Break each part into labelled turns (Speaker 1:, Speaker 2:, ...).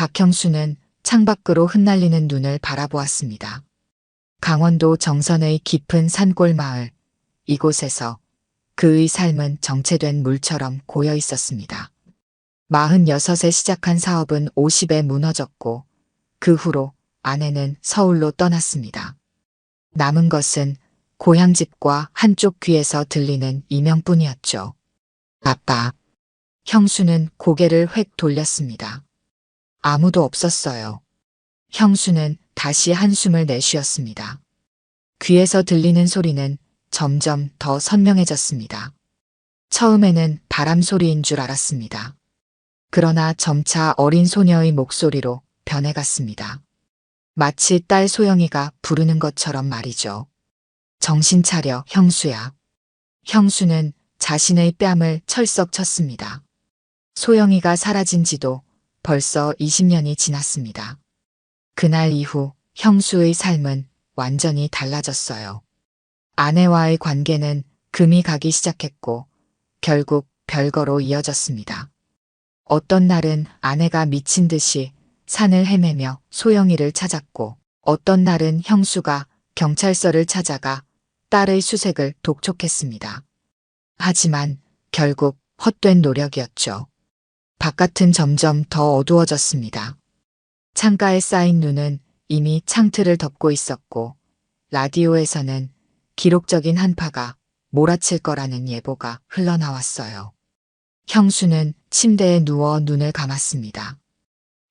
Speaker 1: 박형수는 창밖으로 흩날리는 눈을 바라보았습니다. 강원도 정선의 깊은 산골 마을, 이곳에서 그의 삶은 정체된 물처럼 고여 있었습니다. 46에 시작한 사업은 50에 무너졌고 그 후로 아내는 서울로 떠났습니다. 남은 것은 고향집과 한쪽 귀에서 들리는 이명뿐이었죠. 아빠. 형수는 고개를 획 돌렸습니다. 아무도 없었어요. 형수는 다시 한숨을 내쉬었습니다. 귀에서 들리는 소리는 점점 더 선명해졌습니다. 처음에는 바람 소리인 줄 알았습니다. 그러나 점차 어린 소녀의 목소리로 변해갔습니다. 마치 딸 소영이가 부르는 것처럼 말이죠. 정신 차려, 형수야. 형수는 자신의 뺨을 철썩 쳤습니다. 소영이가 사라진 지도 벌써 20년이 지났습니다. 그날 이후 형수의 삶은 완전히 달라졌어요. 아내와의 관계는 금이 가기 시작했고 결국 별거로 이어졌습니다. 어떤 날은 아내가 미친 듯이 산을 헤매며 소영이를 찾았고 어떤 날은 형수가 경찰서를 찾아가 딸의 수색을 독촉했습니다. 하지만 결국 헛된 노력이었죠. 바깥은 점점 더 어두워졌습니다. 창가에 쌓인 눈은 이미 창틀을 덮고 있었고 라디오에서는 기록적인 한파가 몰아칠 거라는 예보가 흘러나왔어요. 형수는 침대에 누워 눈을 감았습니다.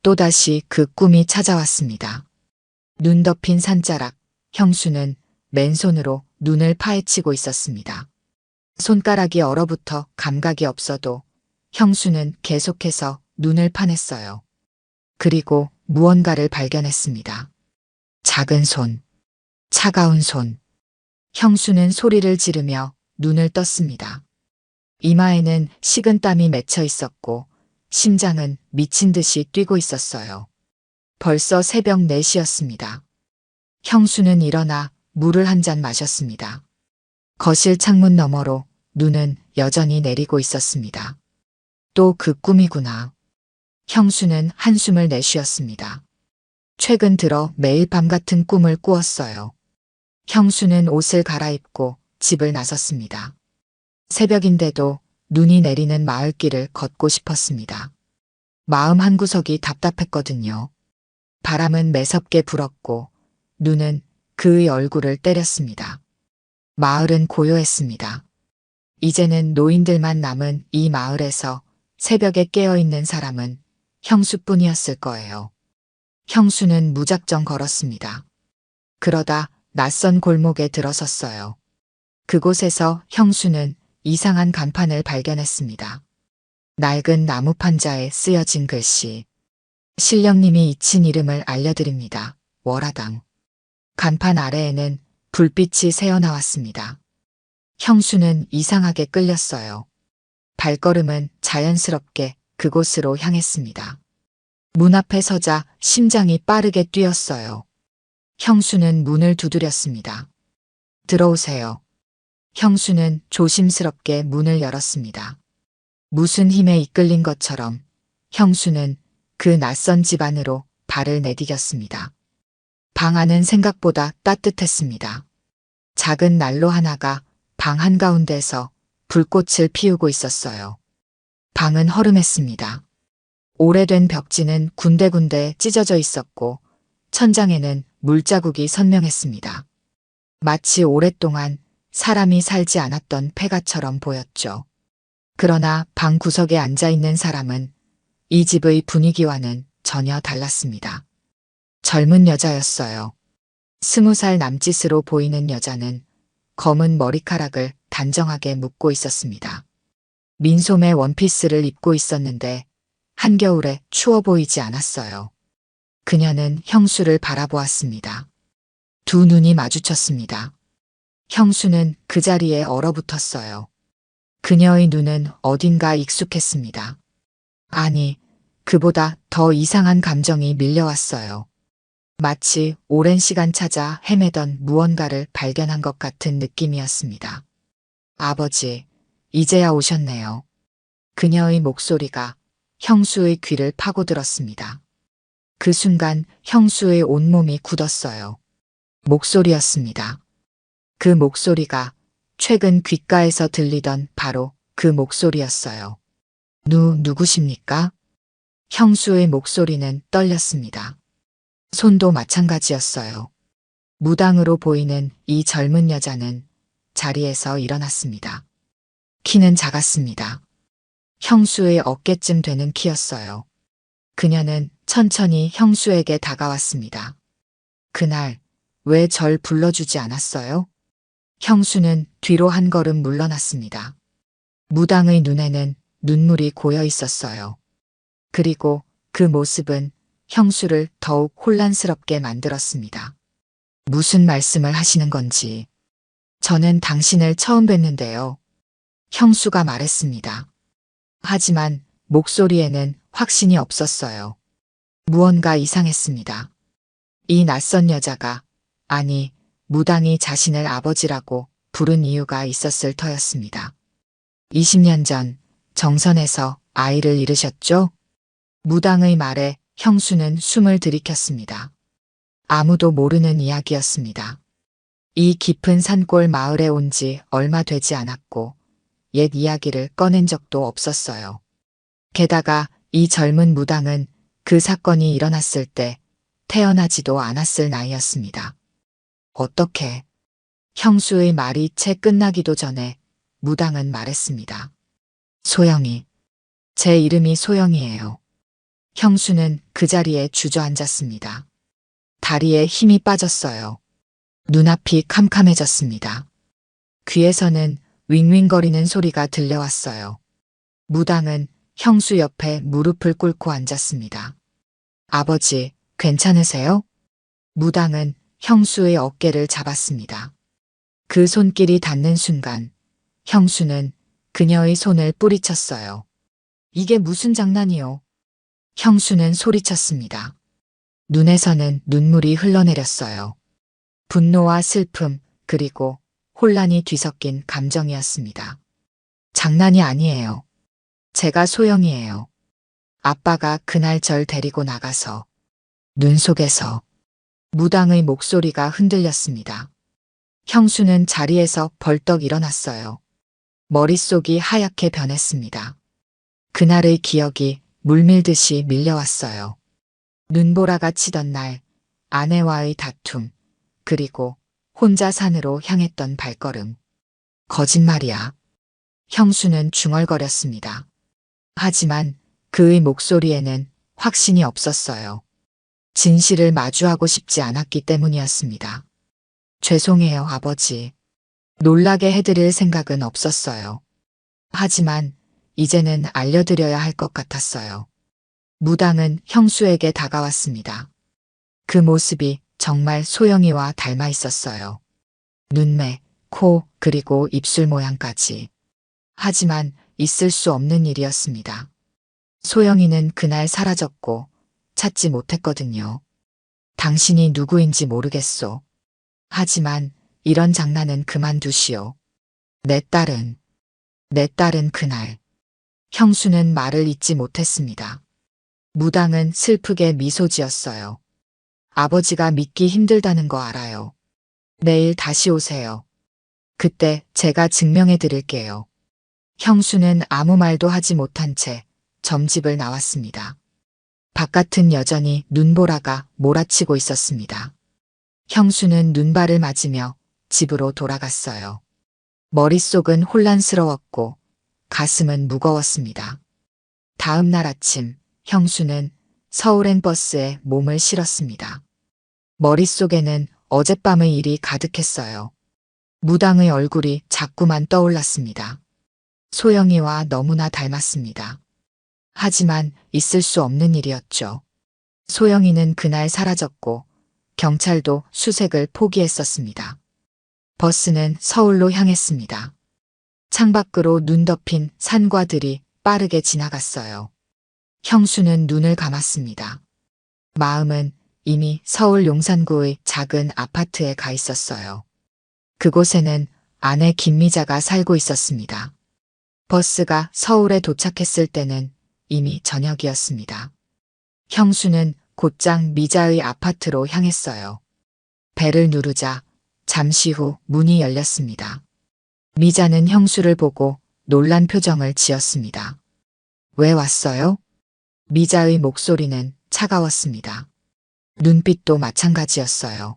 Speaker 1: 또다시 그 꿈이 찾아왔습니다. 눈 덮인 산자락, 형수는 맨손으로 눈을 파헤치고 있었습니다. 손가락이 얼어붙어 감각이 없어도 형수는 계속해서 눈을 파냈어요. 그리고 무언가를 발견했습니다. 작은 손, 차가운 손. 형수는 소리를 지르며 눈을 떴습니다. 이마에는 식은 땀이 맺혀 있었고 심장은 미친 듯이 뛰고 있었어요. 벌써 새벽 4시였습니다. 형수는 일어나 물을 한 잔 마셨습니다. 거실 창문 너머로 눈은 여전히 내리고 있었습니다. 또 그 꿈이구나. 형수는 한숨을 내쉬었습니다. 최근 들어 매일 밤 같은 꿈을 꾸었어요. 형수는 옷을 갈아입고 집을 나섰습니다. 새벽인데도 눈이 내리는 마을길을 걷고 싶었습니다. 마음 한구석이 답답했거든요. 바람은 매섭게 불었고 눈은 그의 얼굴을 때렸습니다. 마을은 고요했습니다. 이제는 노인들만 남은 이 마을에서 새벽에 깨어있는 사람은 형수뿐이었을 거예요. 형수는 무작정 걸었습니다. 그러다 낯선 골목에 들어섰어요. 그곳에서 형수는 이상한 간판을 발견했습니다. 낡은 나무 판자에 쓰여진 글씨. 신령님이 잊힌 이름을 알려드립니다. 월화당. 간판 아래에는 불빛이 새어나왔습니다. 형수는 이상하게 끌렸어요. 발걸음은 자연스럽게 그곳으로 향했습니다. 문 앞에 서자 심장이 빠르게 뛰었어요. 형수는 문을 두드렸습니다. 들어오세요. 형수는 조심스럽게 문을 열었습니다. 무슨 힘에 이끌린 것처럼 형수는 그 낯선 집 안으로 발을 내디뎠습니다. 방 안은 생각보다 따뜻했습니다. 작은 난로 하나가 방 한가운데서 불꽃을 피우고 있었어요. 방은 허름했습니다. 오래된 벽지는 군데군데 찢어져 있었고 천장에는 물자국이 선명했습니다. 마치 오랫동안 사람이 살지 않았던 폐가처럼 보였죠. 그러나 방 구석에 앉아있는 사람은 이 집의 분위기와는 전혀 달랐습니다. 젊은 여자였어요. 20살 남짓으로 보이는 여자는 검은 머리카락을 단정하게 묶고 있었습니다. 민소매 원피스를 입고 있었는데 한겨울에 추워 보이지 않았어요. 그녀는 형수를 바라보았습니다. 두 눈이 마주쳤습니다. 형수는 그 자리에 얼어붙었어요. 그녀의 눈은 어딘가 익숙했습니다. 아니, 그보다 더 이상한 감정이 밀려왔어요. 마치 오랜 시간 찾아 헤매던 무언가를 발견한 것 같은 느낌이었습니다. 아버지, 이제야 오셨네요. 그녀의 목소리가 형수의 귀를 파고들었습니다. 그 순간 형수의 온몸이 굳었어요. 목소리였습니다. 그 목소리가 최근 귓가에서 들리던 바로 그 목소리였어요. 누구십니까? 형수의 목소리는 떨렸습니다. 손도 마찬가지였어요. 무당으로 보이는 이 젊은 여자는 자리에서 일어났습니다. 키는 작았습니다. 형수의 어깨쯤 되는 키였어요. 그녀는 천천히 형수에게 다가왔습니다. 그날 왜 절 불러주지 않았어요? 형수는 뒤로 한 걸음 물러났습니다. 무당의 눈에는 눈물이 고여 있었어요. 그리고 그 모습은 형수를 더욱 혼란스럽게 만들었습니다. 무슨 말씀을 하시는 건지. 저는 당신을 처음 뵀는데요. 형수가 말했습니다. 하지만 목소리에는 확신이 없었어요. 무언가 이상했습니다. 이 낯선 여자가, 아니, 무당이 자신을 아버지라고 부른 이유가 있었을 터였습니다. 20년 전 정선에서 아이를 잃으셨죠? 무당의 말에 형수는 숨을 들이켰습니다. 아무도 모르는 이야기였습니다. 이 깊은 산골 마을에 온 지 얼마 되지 않았고 옛 이야기를 꺼낸 적도 없었어요. 게다가 이 젊은 무당은 그 사건이 일어났을 때 태어나지도 않았을 나이였습니다. 어떻게? 형수의 말이 채 끝나기도 전에 무당은 말했습니다. 소영이. 제 이름이 소영이에요. 형수는 그 자리에 주저앉았습니다. 다리에 힘이 빠졌어요. 눈앞이 캄캄해졌습니다. 귀에서는 윙윙거리는 소리가 들려왔어요. 무당은 형수 옆에 무릎을 꿇고 앉았습니다. 아버지, 괜찮으세요? 무당은 형수의 어깨를 잡았습니다. 그 손길이 닿는 순간 형수는 그녀의 손을 뿌리쳤어요. 이게 무슨 장난이요? 형수는 소리쳤습니다. 눈에서는 눈물이 흘러내렸어요. 분노와 슬픔, 그리고 혼란이 뒤섞인 감정이었습니다. 장난이 아니에요. 제가 소영이에요. 아빠가 그날 절 데리고 나가서 눈 속에서 무당의 목소리가 흔들렸습니다. 형수는 자리에서 벌떡 일어났어요. 머릿속이 하얗게 변했습니다. 그날의 기억이 물밀듯이 밀려왔어요. 눈보라가 치던 날, 아내와의 다툼, 그리고 혼자 산으로 향했던 발걸음. 거짓말이야. 형수는 중얼거렸습니다. 하지만 그의 목소리에는 확신이 없었어요. 진실을 마주하고 싶지 않았기 때문이었습니다. 죄송해요, 아버지. 놀라게 해드릴 생각은 없었어요. 하지만 이제는 알려드려야 할 것 같았어요. 무당은 형수에게 다가왔습니다. 그 모습이 정말 소영이와 닮아 있었어요. 눈매, 코, 그리고 입술 모양까지. 하지만 있을 수 없는 일이었습니다. 소영이는 그날 사라졌고 찾지 못했거든요. 당신이 누구인지 모르겠소. 하지만 이런 장난은 그만두시오. 내 딸은 그날. 형수는 말을 잇지 못했습니다. 무당은 슬프게 미소 지었어요. 아버지가 믿기 힘들다는 거 알아요. 내일 다시 오세요. 그때 제가 증명해 드릴게요. 형수는 아무 말도 하지 못한 채 점집을 나왔습니다. 바깥은 여전히 눈보라가 몰아치고 있었습니다. 형수는 눈발을 맞으며 집으로 돌아갔어요. 머릿속은 혼란스러웠고 가슴은 무거웠습니다. 다음 날 아침 형수는 서울행 버스에 몸을 실었습니다. 머릿속에는 어젯밤의 일이 가득했어요. 무당의 얼굴이 자꾸만 떠올랐습니다. 소영이와 너무나 닮았습니다. 하지만 있을 수 없는 일이었죠. 소영이는 그날 사라졌고 경찰도 수색을 포기했었습니다. 버스는 서울로 향했습니다. 창밖으로 눈 덮인 산과 들이 빠르게 지나갔어요. 형수는 눈을 감았습니다. 마음은 이미 서울 용산구의 작은 아파트에 가 있었어요. 그곳에는 아내 김미자가 살고 있었습니다. 버스가 서울에 도착했을 때는 이미 저녁이었습니다. 형수는 곧장 미자의 아파트로 향했어요. 벨을 누르자 잠시 후 문이 열렸습니다. 미자는 형수를 보고 놀란 표정을 지었습니다. 왜 왔어요? 미자의 목소리는 차가웠습니다. 눈빛도 마찬가지였어요.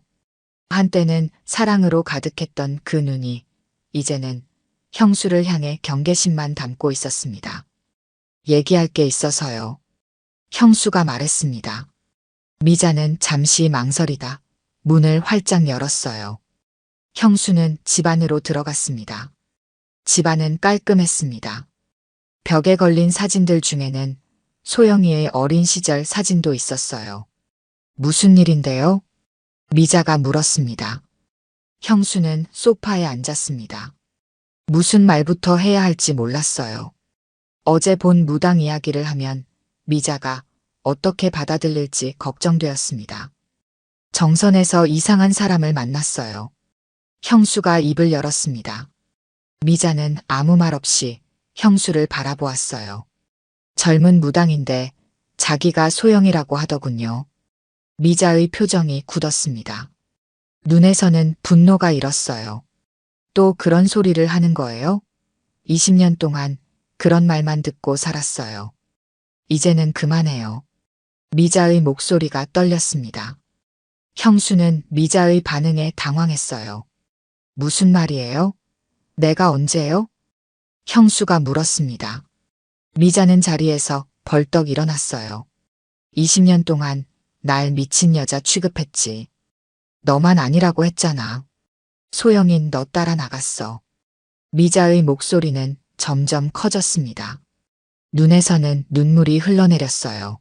Speaker 1: 한때는 사랑으로 가득했던 그 눈이 이제는 형수를 향해 경계심만 담고 있었습니다. 얘기할 게 있어서요. 형수가 말했습니다. 미자는 잠시 망설이다 문을 활짝 열었어요. 형수는 집 안으로 들어갔습니다. 집 안은 깔끔했습니다. 벽에 걸린 사진들 중에는 소영이의 어린 시절 사진도 있었어요. 무슨 일인데요? 미자가 물었습니다. 형수는 소파에 앉았습니다. 무슨 말부터 해야 할지 몰랐어요. 어제 본 무당 이야기를 하면 미자가 어떻게 받아들일지 걱정되었습니다. 정선에서 이상한 사람을 만났어요. 형수가 입을 열었습니다. 미자는 아무 말 없이 형수를 바라보았어요. 젊은 무당인데 자기가 소영이라고 하더군요. 미자의 표정이 굳었습니다. 눈에서는 분노가 일었어요. 또 그런 소리를 하는 거예요? 20년 동안 그런 말만 듣고 살았어요. 이제는 그만해요. 미자의 목소리가 떨렸습니다. 형수는 미자의 반응에 당황했어요. 무슨 말이에요? 내가 언제요? 형수가 물었습니다. 미자는 자리에서 벌떡 일어났어요. 20년 동안 날 미친 여자 취급했지. 너만 아니라고 했잖아. 소영인 너 따라 나갔어. 미자의 목소리는 점점 커졌습니다. 눈에서는 눈물이 흘러내렸어요.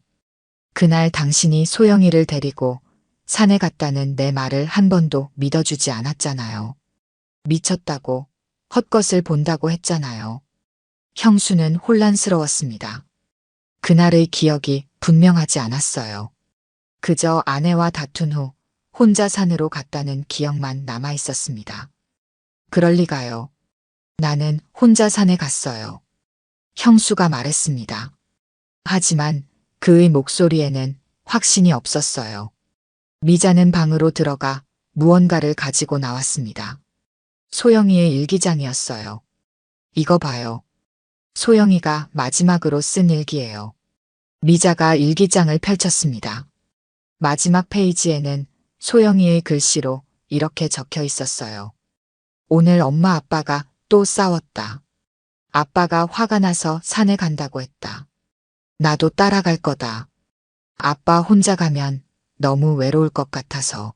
Speaker 1: 그날 당신이 소영이를 데리고 산에 갔다는 내 말을 한 번도 믿어주지 않았잖아요. 미쳤다고, 헛것을 본다고 했잖아요. 형수는 혼란스러웠습니다. 그날의 기억이 분명하지 않았어요. 그저 아내와 다툰 후 혼자 산으로 갔다는 기억만 남아 있었습니다. 그럴 리가요. 나는 혼자 산에 갔어요. 형수가 말했습니다. 하지만 그의 목소리에는 확신이 없었어요. 미자는 방으로 들어가 무언가를 가지고 나왔습니다. 소영이의 일기장이었어요. 이거 봐요. 소영이가 마지막으로 쓴 일기예요. 미자가 일기장을 펼쳤습니다. 마지막 페이지에는 소영이의 글씨로 이렇게 적혀 있었어요. 오늘 엄마 아빠가 또 싸웠다. 아빠가 화가 나서 산에 간다고 했다. 나도 따라갈 거다. 아빠 혼자 가면 너무 외로울 것 같아서.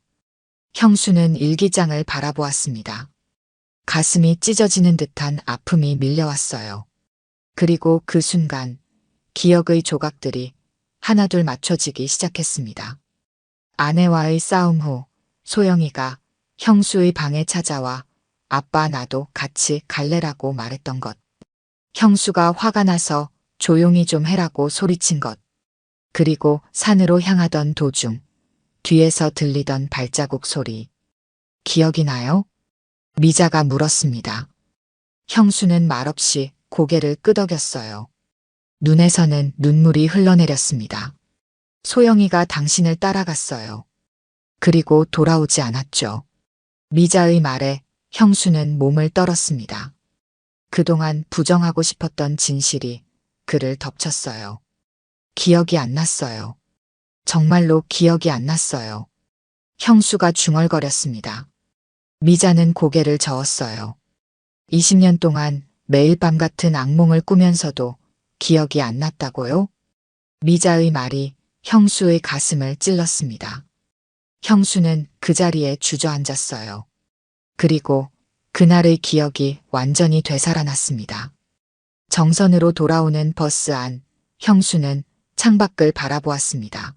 Speaker 1: 형수는 일기장을 바라보았습니다. 가슴이 찢어지는 듯한 아픔이 밀려왔어요. 그리고 그 순간 기억의 조각들이 하나둘 맞춰지기 시작했습니다. 아내와의 싸움 후 소영이가 형수의 방에 찾아와 아빠 나도 같이 갈래라고 말했던 것. 형수가 화가 나서 조용히 좀 해라고 소리친 것. 그리고 산으로 향하던 도중 뒤에서 들리던 발자국 소리. 기억이 나요? 미자가 물었습니다. 형수는 말없이 고개를 끄덕였어요. 눈에서는 눈물이 흘러내렸습니다. 소영이가 당신을 따라갔어요. 그리고 돌아오지 않았죠. 미자의 말에 형수는 몸을 떨었습니다. 그동안 부정하고 싶었던 진실이 그를 덮쳤어요. 기억이 안 났어요. 정말로 기억이 안 났어요. 형수가 중얼거렸습니다. 미자는 고개를 저었어요. 20년 동안 매일 밤 같은 악몽을 꾸면서도 기억이 안 났다고요? 미자의 말이 형수의 가슴을 찔렀습니다. 형수는 그 자리에 주저앉았어요. 그리고 그날의 기억이 완전히 되살아났습니다. 정선으로 돌아오는 버스 안, 형수는 창밖을 바라보았습니다.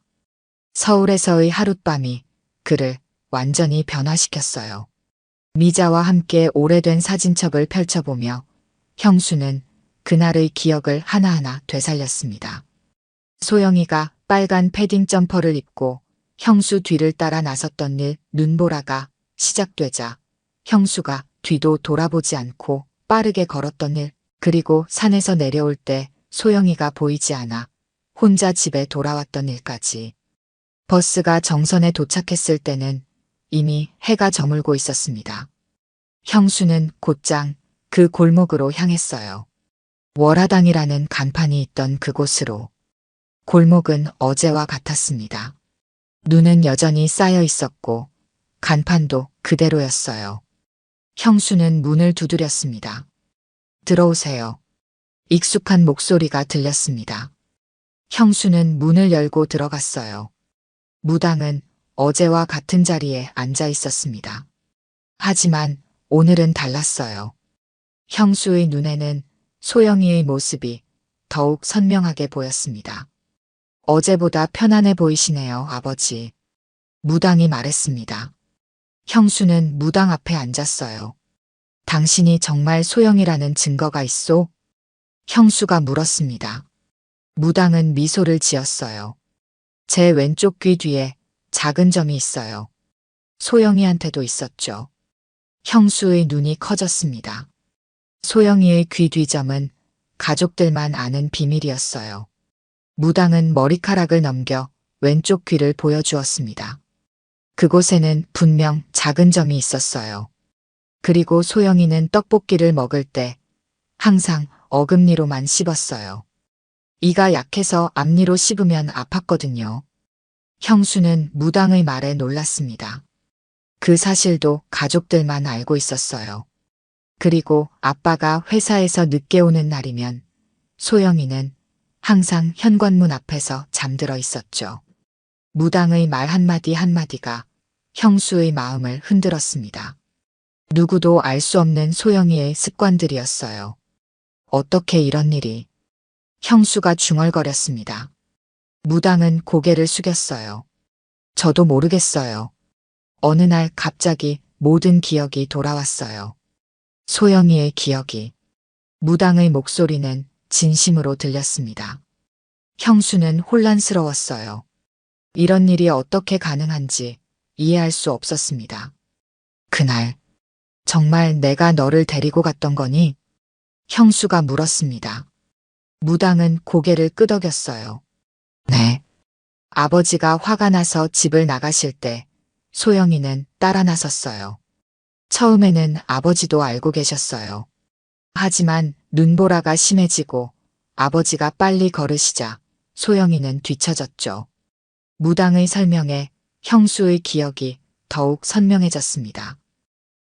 Speaker 1: 서울에서의 하룻밤이 그를 완전히 변화시켰어요. 미자와 함께 오래된 사진첩을 펼쳐보며 형수는 그날의 기억을 하나하나 되살렸습니다. 소영이가 빨간 패딩 점퍼를 입고 형수 뒤를 따라 나섰던 일, 눈보라가 시작되자 형수가 뒤도 돌아보지 않고 빠르게 걸었던 일, 그리고 산에서 내려올 때 소영이가 보이지 않아 혼자 집에 돌아왔던 일까지. 버스가 정선에 도착했을 때는 이미 해가 저물고 있었습니다. 형수는 곧장 그 골목으로 향했어요. 월화당이라는 간판이 있던 그곳으로. 골목은 어제와 같았습니다. 눈은 여전히 쌓여 있었고 간판도 그대로였어요. 형수는 문을 두드렸습니다. 들어오세요. 익숙한 목소리가 들렸습니다. 형수는 문을 열고 들어갔어요. 무당은 어제와 같은 자리에 앉아 있었습니다. 하지만 오늘은 달랐어요. 형수의 눈에는 소영이의 모습이 더욱 선명하게 보였습니다. 어제보다 편안해 보이시네요, 아버지. 무당이 말했습니다. 형수는 무당 앞에 앉았어요. 당신이 정말 소영이라는 증거가 있소? 형수가 물었습니다. 무당은 미소를 지었어요. 제 왼쪽 귀 뒤에 작은 점이 있어요. 소영이한테도 있었죠. 형수의 눈이 커졌습니다. 소영이의 귀 뒤점은 가족들만 아는 비밀이었어요. 무당은 머리카락을 넘겨 왼쪽 귀를 보여주었습니다. 그곳에는 분명 작은 점이 있었어요. 그리고 소영이는 떡볶이를 먹을 때 항상 어금니로만 씹었어요. 이가 약해서 앞니로 씹으면 아팠거든요. 형수는 무당의 말에 놀랐습니다. 그 사실도 가족들만 알고 있었어요. 그리고 아빠가 회사에서 늦게 오는 날이면 소영이는 항상 현관문 앞에서 잠들어 있었죠. 무당의 말 한마디 한마디가 형수의 마음을 흔들었습니다. 누구도 알 수 없는 소영이의 습관들이었어요. 어떻게 이런 일이? 형수가 중얼거렸습니다. 무당은 고개를 숙였어요. 저도 모르겠어요. 어느 날 갑자기 모든 기억이 돌아왔어요. 소영이의 기억이. 무당의 목소리는 진심으로 들렸습니다. 형수는 혼란스러웠어요. 이런 일이 어떻게 가능한지 이해할 수 없었습니다. 그날, 정말 내가 너를 데리고 갔던 거니? 형수가 물었습니다. 무당은 고개를 끄덕였어요. 네. 아버지가 화가 나서 집을 나가실 때 소영이는 따라 나섰어요. 처음에는 아버지도 알고 계셨어요. 하지만 눈보라가 심해지고 아버지가 빨리 걸으시자 소영이는 뒤처졌죠. 무당의 설명에 형수의 기억이 더욱 선명해졌습니다.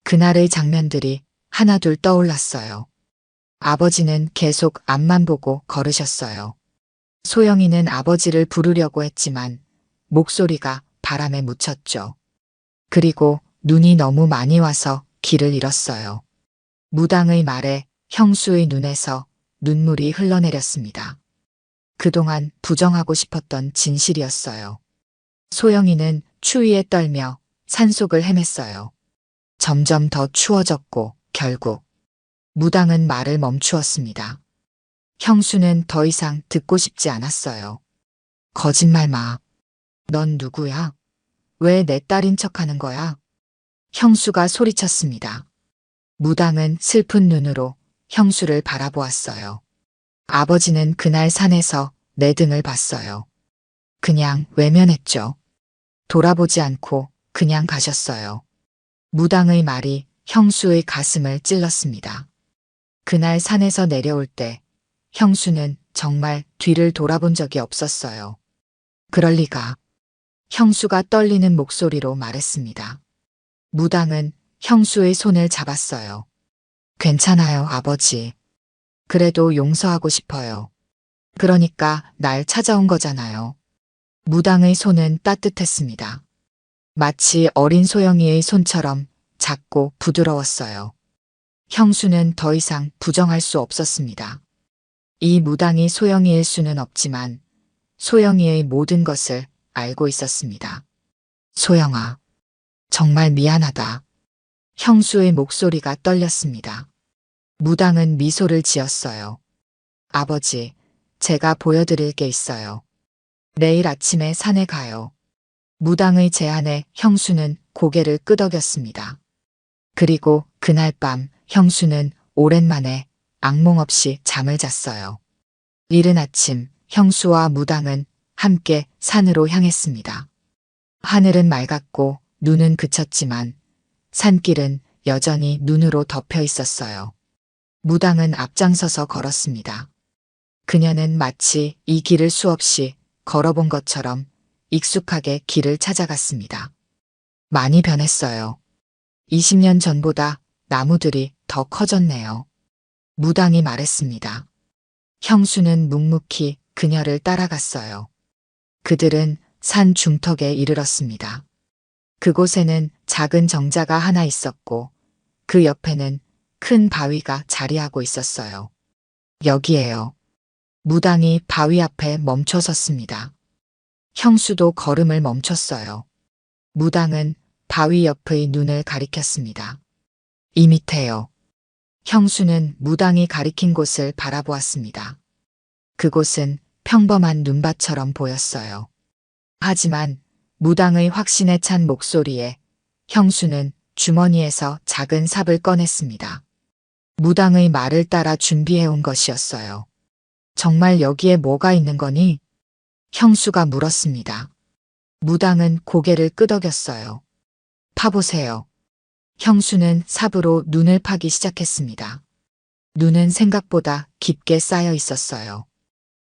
Speaker 1: 그날의 장면들이 하나둘 떠올랐어요. 아버지는 계속 앞만 보고 걸으셨어요. 소영이는 아버지를 부르려고 했지만 목소리가 바람에 묻혔죠. 그리고 눈이 너무 많이 와서 길을 잃었어요. 무당의 말에 형수의 눈에서 눈물이 흘러내렸습니다. 그동안 부정하고 싶었던 진실이었어요. 소영이는 추위에 떨며 산속을 헤맸어요. 점점 더 추워졌고 결국 무당은 말을 멈추었습니다. 형수는 더 이상 듣고 싶지 않았어요. 거짓말 마. 넌 누구야? 왜 내 딸인 척하는 거야? 형수가 소리쳤습니다. 무당은 슬픈 눈으로 형수를 바라보았어요. 아버지는 그날 산에서 내 등을 봤어요. 그냥 외면했죠. 돌아보지 않고 그냥 가셨어요. 무당의 말이 형수의 가슴을 찔렀습니다. 그날 산에서 내려올 때 형수는 정말 뒤를 돌아본 적이 없었어요. 그럴 리가. 형수가 떨리는 목소리로 말했습니다. 무당은 형수의 손을 잡았어요. 괜찮아요, 아버지. 그래도 용서하고 싶어요. 그러니까 날 찾아온 거잖아요. 무당의 손은 따뜻했습니다. 마치 어린 소영이의 손처럼 작고 부드러웠어요. 형수는 더 이상 부정할 수 없었습니다. 이 무당이 소영이일 수는 없지만 소영이의 모든 것을 알고 있었습니다. 소영아, 정말 미안하다. 형수의 목소리가 떨렸습니다. 무당은 미소를 지었어요. 아버지, 제가 보여드릴 게 있어요. 내일 아침에 산에 가요. 무당의 제안에 형수는 고개를 끄덕였습니다. 그리고 그날 밤 형수는 오랜만에 악몽 없이 잠을 잤어요. 이른 아침 형수와 무당은 함께 산으로 향했습니다. 하늘은 맑았고 눈은 그쳤지만 산길은 여전히 눈으로 덮여 있었어요. 무당은 앞장서서 걸었습니다. 그녀는 마치 이 길을 수없이 걸어본 것처럼 익숙하게 길을 찾아갔습니다. 많이 변했어요. 20년 전보다 나무들이 더 커졌네요. 무당이 말했습니다. 형수는 묵묵히 그녀를 따라갔어요. 그들은 산 중턱에 이르렀습니다. 그곳에는 작은 정자가 하나 있었고 그 옆에는 큰 바위가 자리하고 있었어요. 여기에요. 무당이 바위 앞에 멈춰 섰습니다. 형수도 걸음을 멈췄어요. 무당은 바위 옆의 눈을 가리켰습니다. 이 밑에요. 형수는 무당이 가리킨 곳을 바라보았습니다. 그곳은 평범한 눈밭처럼 보였어요. 하지만 무당의 확신에 찬 목소리에 형수는 주머니에서 작은 삽을 꺼냈습니다. 무당의 말을 따라 준비해온 것이었어요. 정말 여기에 뭐가 있는 거니? 형수가 물었습니다. 무당은 고개를 끄덕였어요. 파보세요. 형수는 삽으로 눈을 파기 시작했습니다. 눈은 생각보다 깊게 쌓여 있었어요.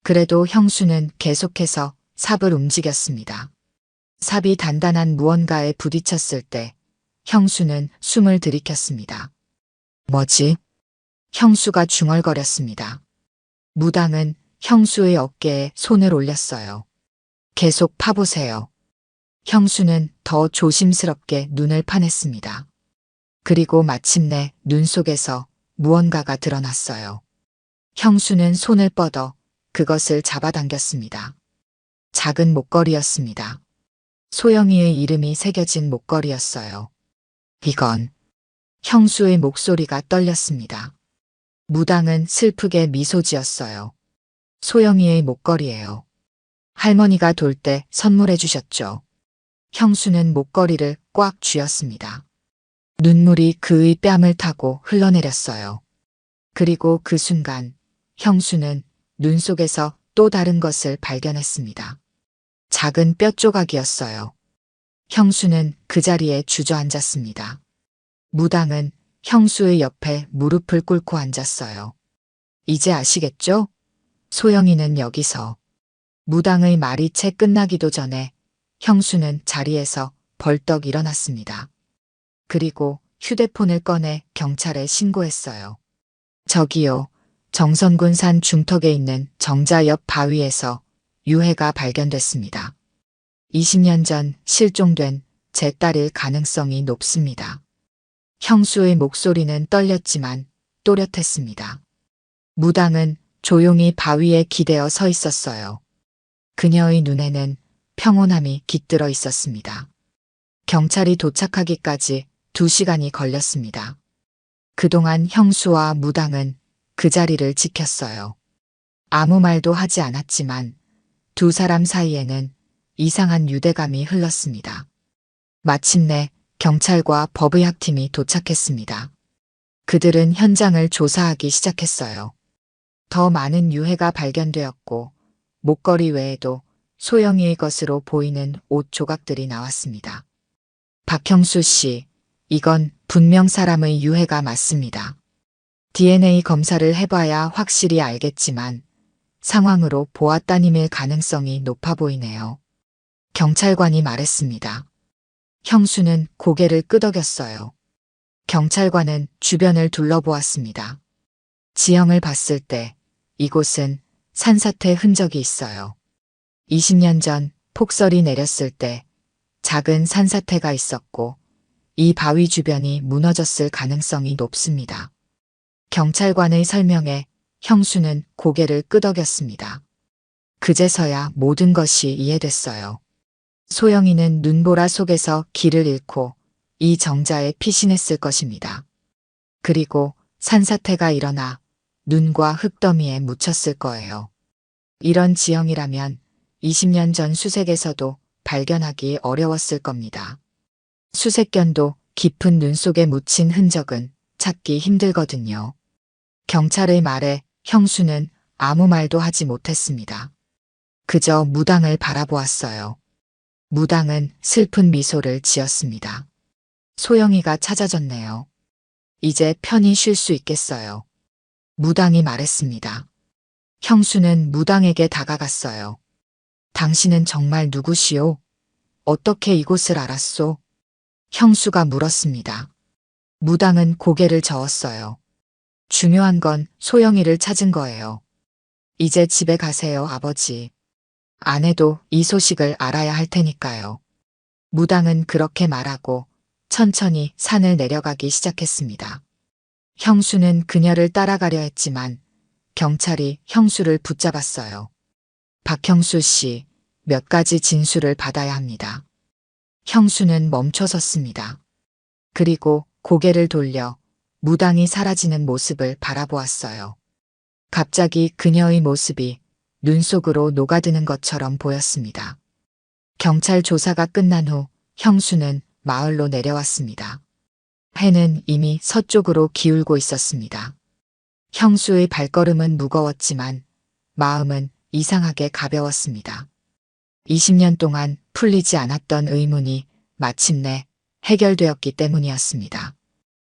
Speaker 1: 그래도 형수는 계속해서 삽을 움직였습니다. 삽이 단단한 무언가에 부딪혔을 때 형수는 숨을 들이켰습니다. 뭐지? 형수가 중얼거렸습니다. 무당은 형수의 어깨에 손을 올렸어요. 계속 파보세요. 형수는 더 조심스럽게 눈을 파냈습니다. 그리고 마침내 눈 속에서 무언가가 드러났어요. 형수는 손을 뻗어 그것을 잡아당겼습니다. 작은 목걸이였습니다. 소영이의 이름이 새겨진 목걸이였어요. 이건 형수의 목소리가 떨렸습니다. 무당은 슬프게 미소 지었어요. 소영이의 목걸이예요. 할머니가 돌 때 선물해 주셨죠. 형수는 목걸이를 꽉 쥐었습니다. 눈물이 그의 뺨을 타고 흘러내렸어요. 그리고 그 순간 형수는 눈 속에서 또 다른 것을 발견했습니다. 작은 뼈 조각이었어요. 형수는 그 자리에 주저앉았습니다. 무당은 형수의 옆에 무릎을 꿇고 앉았어요. 이제 아시겠죠? 소영이는 여기서. 무당의 말이 채 끝나기도 전에 형수는 자리에서 벌떡 일어났습니다. 그리고 휴대폰을 꺼내 경찰에 신고했어요. 저기요, 정선군 산 중턱에 있는 정자 옆 바위에서 유해가 발견됐습니다. 20년 전 실종된 제 딸일 가능성이 높습니다. 형수의 목소리는 떨렸지만 또렷했습니다. 무당은 조용히 바위에 기대어 서 있었어요. 그녀의 눈에는 평온함이 깃들어 있었습니다. 경찰이 도착하기까지 2시간이 걸렸습니다. 그동안 형수와 무당은 그 자리를 지켰어요. 아무 말도 하지 않았지만 두 사람 사이에는 이상한 유대감이 흘렀습니다. 마침내 경찰과 법의학팀이 도착했습니다. 그들은 현장을 조사하기 시작했어요. 더 많은 유해가 발견되었고 목걸이 외에도 소영이의 것으로 보이는 옷 조각들이 나왔습니다. 박형수 씨, 이건 분명 사람의 유해가 맞습니다. DNA 검사를 해봐야 확실히 알겠지만 상황으로 보았다님일 가능성이 높아 보이네요. 경찰관이 말했습니다. 형수는 고개를 끄덕였어요. 경찰관은 주변을 둘러보았습니다. 지형을 봤을 때 이곳은 산사태 흔적이 있어요. 20년 전 폭설이 내렸을 때 작은 산사태가 있었고 이 바위 주변이 무너졌을 가능성이 높습니다. 경찰관의 설명에 형수는 고개를 끄덕였습니다. 그제서야 모든 것이 이해됐어요. 소영이는 눈보라 속에서 길을 잃고 이 정자에 피신했을 것입니다. 그리고 산사태가 일어나 눈과 흙더미에 묻혔을 거예요. 이런 지형이라면 20년 전 수색에서도 발견하기 어려웠을 겁니다. 수색견도 깊은 눈 속에 묻힌 흔적은 찾기 힘들거든요. 경찰의 말에 형수는 아무 말도 하지 못했습니다. 그저 무당을 바라보았어요. 무당은 슬픈 미소를 지었습니다. 소영이가 찾아졌네요. 이제 편히 쉴 수 있겠어요. 무당이 말했습니다. 형수는 무당에게 다가갔어요. 당신은 정말 누구시오? 어떻게 이곳을 알았소? 형수가 물었습니다. 무당은 고개를 저었어요. 중요한 건 소영이를 찾은 거예요. 이제 집에 가세요, 아버지. 아내도 이 소식을 알아야 할 테니까요. 무당은 그렇게 말하고 천천히 산을 내려가기 시작했습니다. 형수는 그녀를 따라가려 했지만 경찰이 형수를 붙잡았어요. 박형수 씨, 몇 가지 진술을 받아야 합니다. 형수는 멈춰섰습니다. 그리고 고개를 돌려 무당이 사라지는 모습을 바라보았어요. 갑자기 그녀의 모습이 눈 속으로 녹아드는 것처럼 보였습니다. 경찰 조사가 끝난 후 형수는 마을로 내려왔습니다. 해는 이미 서쪽으로 기울고 있었습니다. 형수의 발걸음은 무거웠지만 마음은 이상하게 가벼웠습니다. 20년 동안 풀리지 않았던 의문이 마침내 해결되었기 때문이었습니다.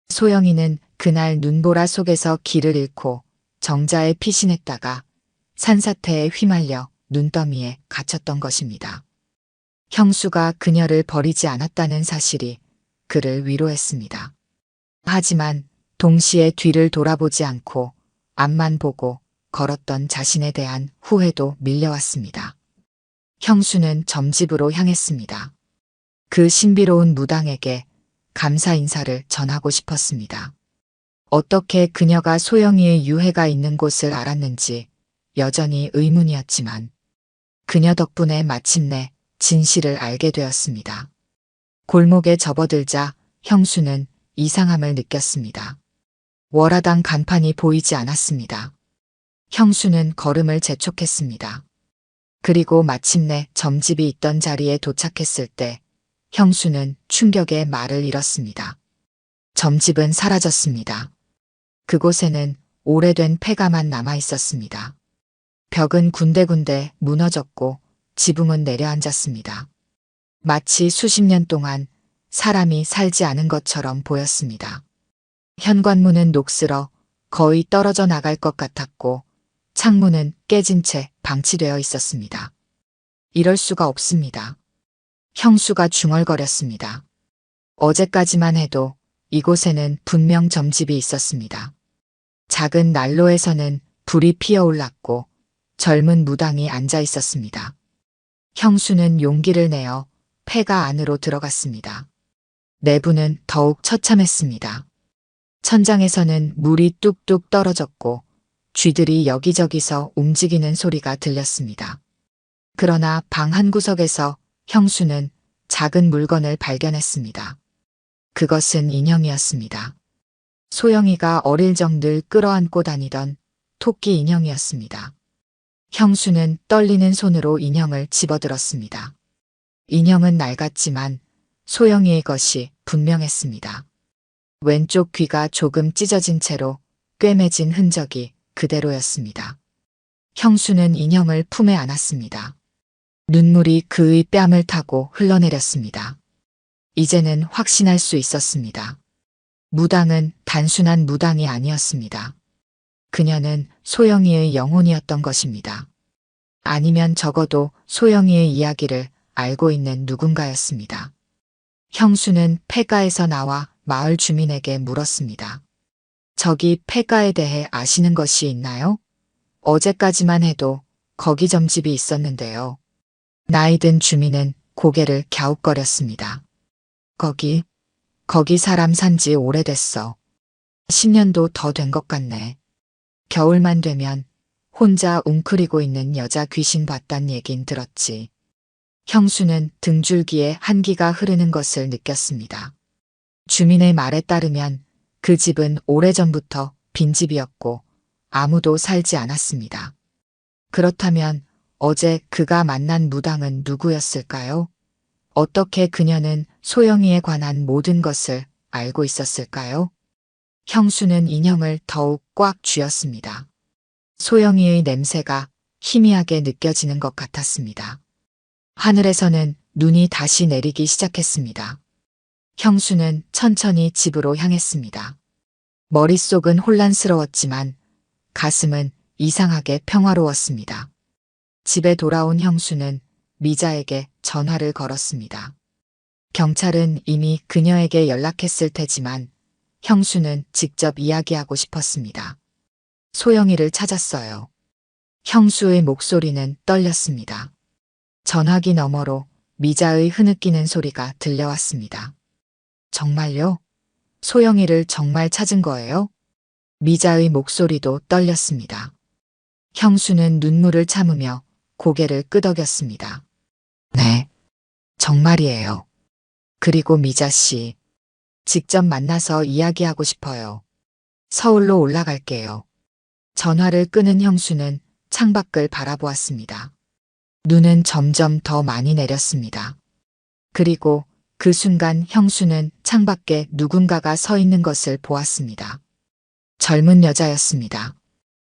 Speaker 1: 소영이는 그날 눈보라 속에서 길을 잃고 정자에 피신했다가 산사태에 휘말려 눈더미에 갇혔던 것입니다. 형수가 그녀를 버리지 않았다는 사실이 그를 위로했습니다. 하지만 동시에 뒤를 돌아보지 않고 앞만 보고 걸었던 자신에 대한 후회도 밀려왔습니다. 형수는 점집으로 향했습니다. 그 신비로운 무당에게 감사 인사를 전하고 싶었습니다. 어떻게 그녀가 소영이의 유해가 있는 곳을 알았는지 여전히 의문이었지만 그녀 덕분에 마침내 진실을 알게 되었습니다. 골목에 접어들자 형수는 이상함을 느꼈습니다. 월화당 간판이 보이지 않았습니다. 형수는 걸음을 재촉했습니다. 그리고 마침내 점집이 있던 자리에 도착했을 때 형수는 충격에 말을 잃었습니다. 점집은 사라졌습니다. 그곳에는 오래된 폐가만 남아 있었습니다. 벽은 군데군데 무너졌고 지붕은 내려앉았습니다. 마치 수십 년 동안 사람이 살지 않은 것처럼 보였습니다. 현관문은 녹슬어 거의 떨어져 나갈 것 같았고 창문은 깨진 채 방치되어 있었습니다. 이럴 수가 없습니다. 형수가 중얼거렸습니다. 어제까지만 해도 이곳에는 분명 점집이 있었습니다. 작은 난로에서는 불이 피어올랐고 젊은 무당이 앉아 있었습니다. 형수는 용기를 내어 폐가 안으로 들어갔습니다. 내부는 더욱 처참했습니다. 천장에서는 물이 뚝뚝 떨어졌고 쥐들이 여기저기서 움직이는 소리가 들렸습니다. 그러나 방 한 구석에서 형수는 작은 물건을 발견했습니다. 그것은 인형이었습니다. 소영이가 어릴 적 늘 끌어안고 다니던 토끼 인형이었습니다. 형수는 떨리는 손으로 인형을 집어들었습니다. 인형은 낡았지만 소영이의 것이 분명했습니다. 왼쪽 귀가 조금 찢어진 채로 꿰매진 흔적이 그대로였습니다. 형수는 인형을 품에 안았습니다. 눈물이 그의 뺨을 타고 흘러내렸습니다. 이제는 확신할 수 있었습니다. 무당은 단순한 무당이 아니었습니다. 그녀는 소영이의 영혼이었던 것입니다. 아니면 적어도 소영이의 이야기를 알고 있는 누군가였습니다. 형수는 폐가에서 나와 마을 주민에게 물었습니다. 저기 폐가에 대해 아시는 것이 있나요? 어제까지만 해도 거기 점집이 있었는데요. 나이든 주민은 고개를 갸웃거렸습니다. 거기 사람 산지 오래됐어. 10년도 더 된 것 같네. 겨울만 되면 혼자 웅크리고 있는 여자 귀신 봤단 얘긴 들었지. 형수는 등줄기에 한기가 흐르는 것을 느꼈습니다. 주민의 말에 따르면 그 집은 오래전부터 빈집이었고 아무도 살지 않았습니다. 그렇다면 어제 그가 만난 무당은 누구였을까요? 어떻게 그녀는 소영이에 관한 모든 것을 알고 있었을까요? 형수는 인형을 더욱 꽉 쥐었습니다. 소영이의 냄새가 희미하게 느껴지는 것 같았습니다. 하늘에서는 눈이 다시 내리기 시작했습니다. 형수는 천천히 집으로 향했습니다. 머릿속은 혼란스러웠지만 가슴은 이상하게 평화로웠습니다. 집에 돌아온 형수는 미자에게 전화를 걸었습니다. 경찰은 이미 그녀에게 연락했을 테지만 형수는 직접 이야기하고 싶었습니다. 소영이를 찾았어요. 형수의 목소리는 떨렸습니다. 전화기 너머로 미자의 흐느끼는 소리가 들려왔습니다. 정말요? 소영이를 정말 찾은 거예요? 미자의 목소리도 떨렸습니다. 형수는 눈물을 참으며 고개를 끄덕였습니다. 네, 정말이에요. 그리고 미자 씨, 직접 만나서 이야기하고 싶어요. 서울로 올라갈게요. 전화를 끄는 형수는 창밖을 바라보았습니다. 눈은 점점 더 많이 내렸습니다. 그리고 그 순간 형수는 창밖에 누군가가 서 있는 것을 보았습니다. 젊은 여자였습니다.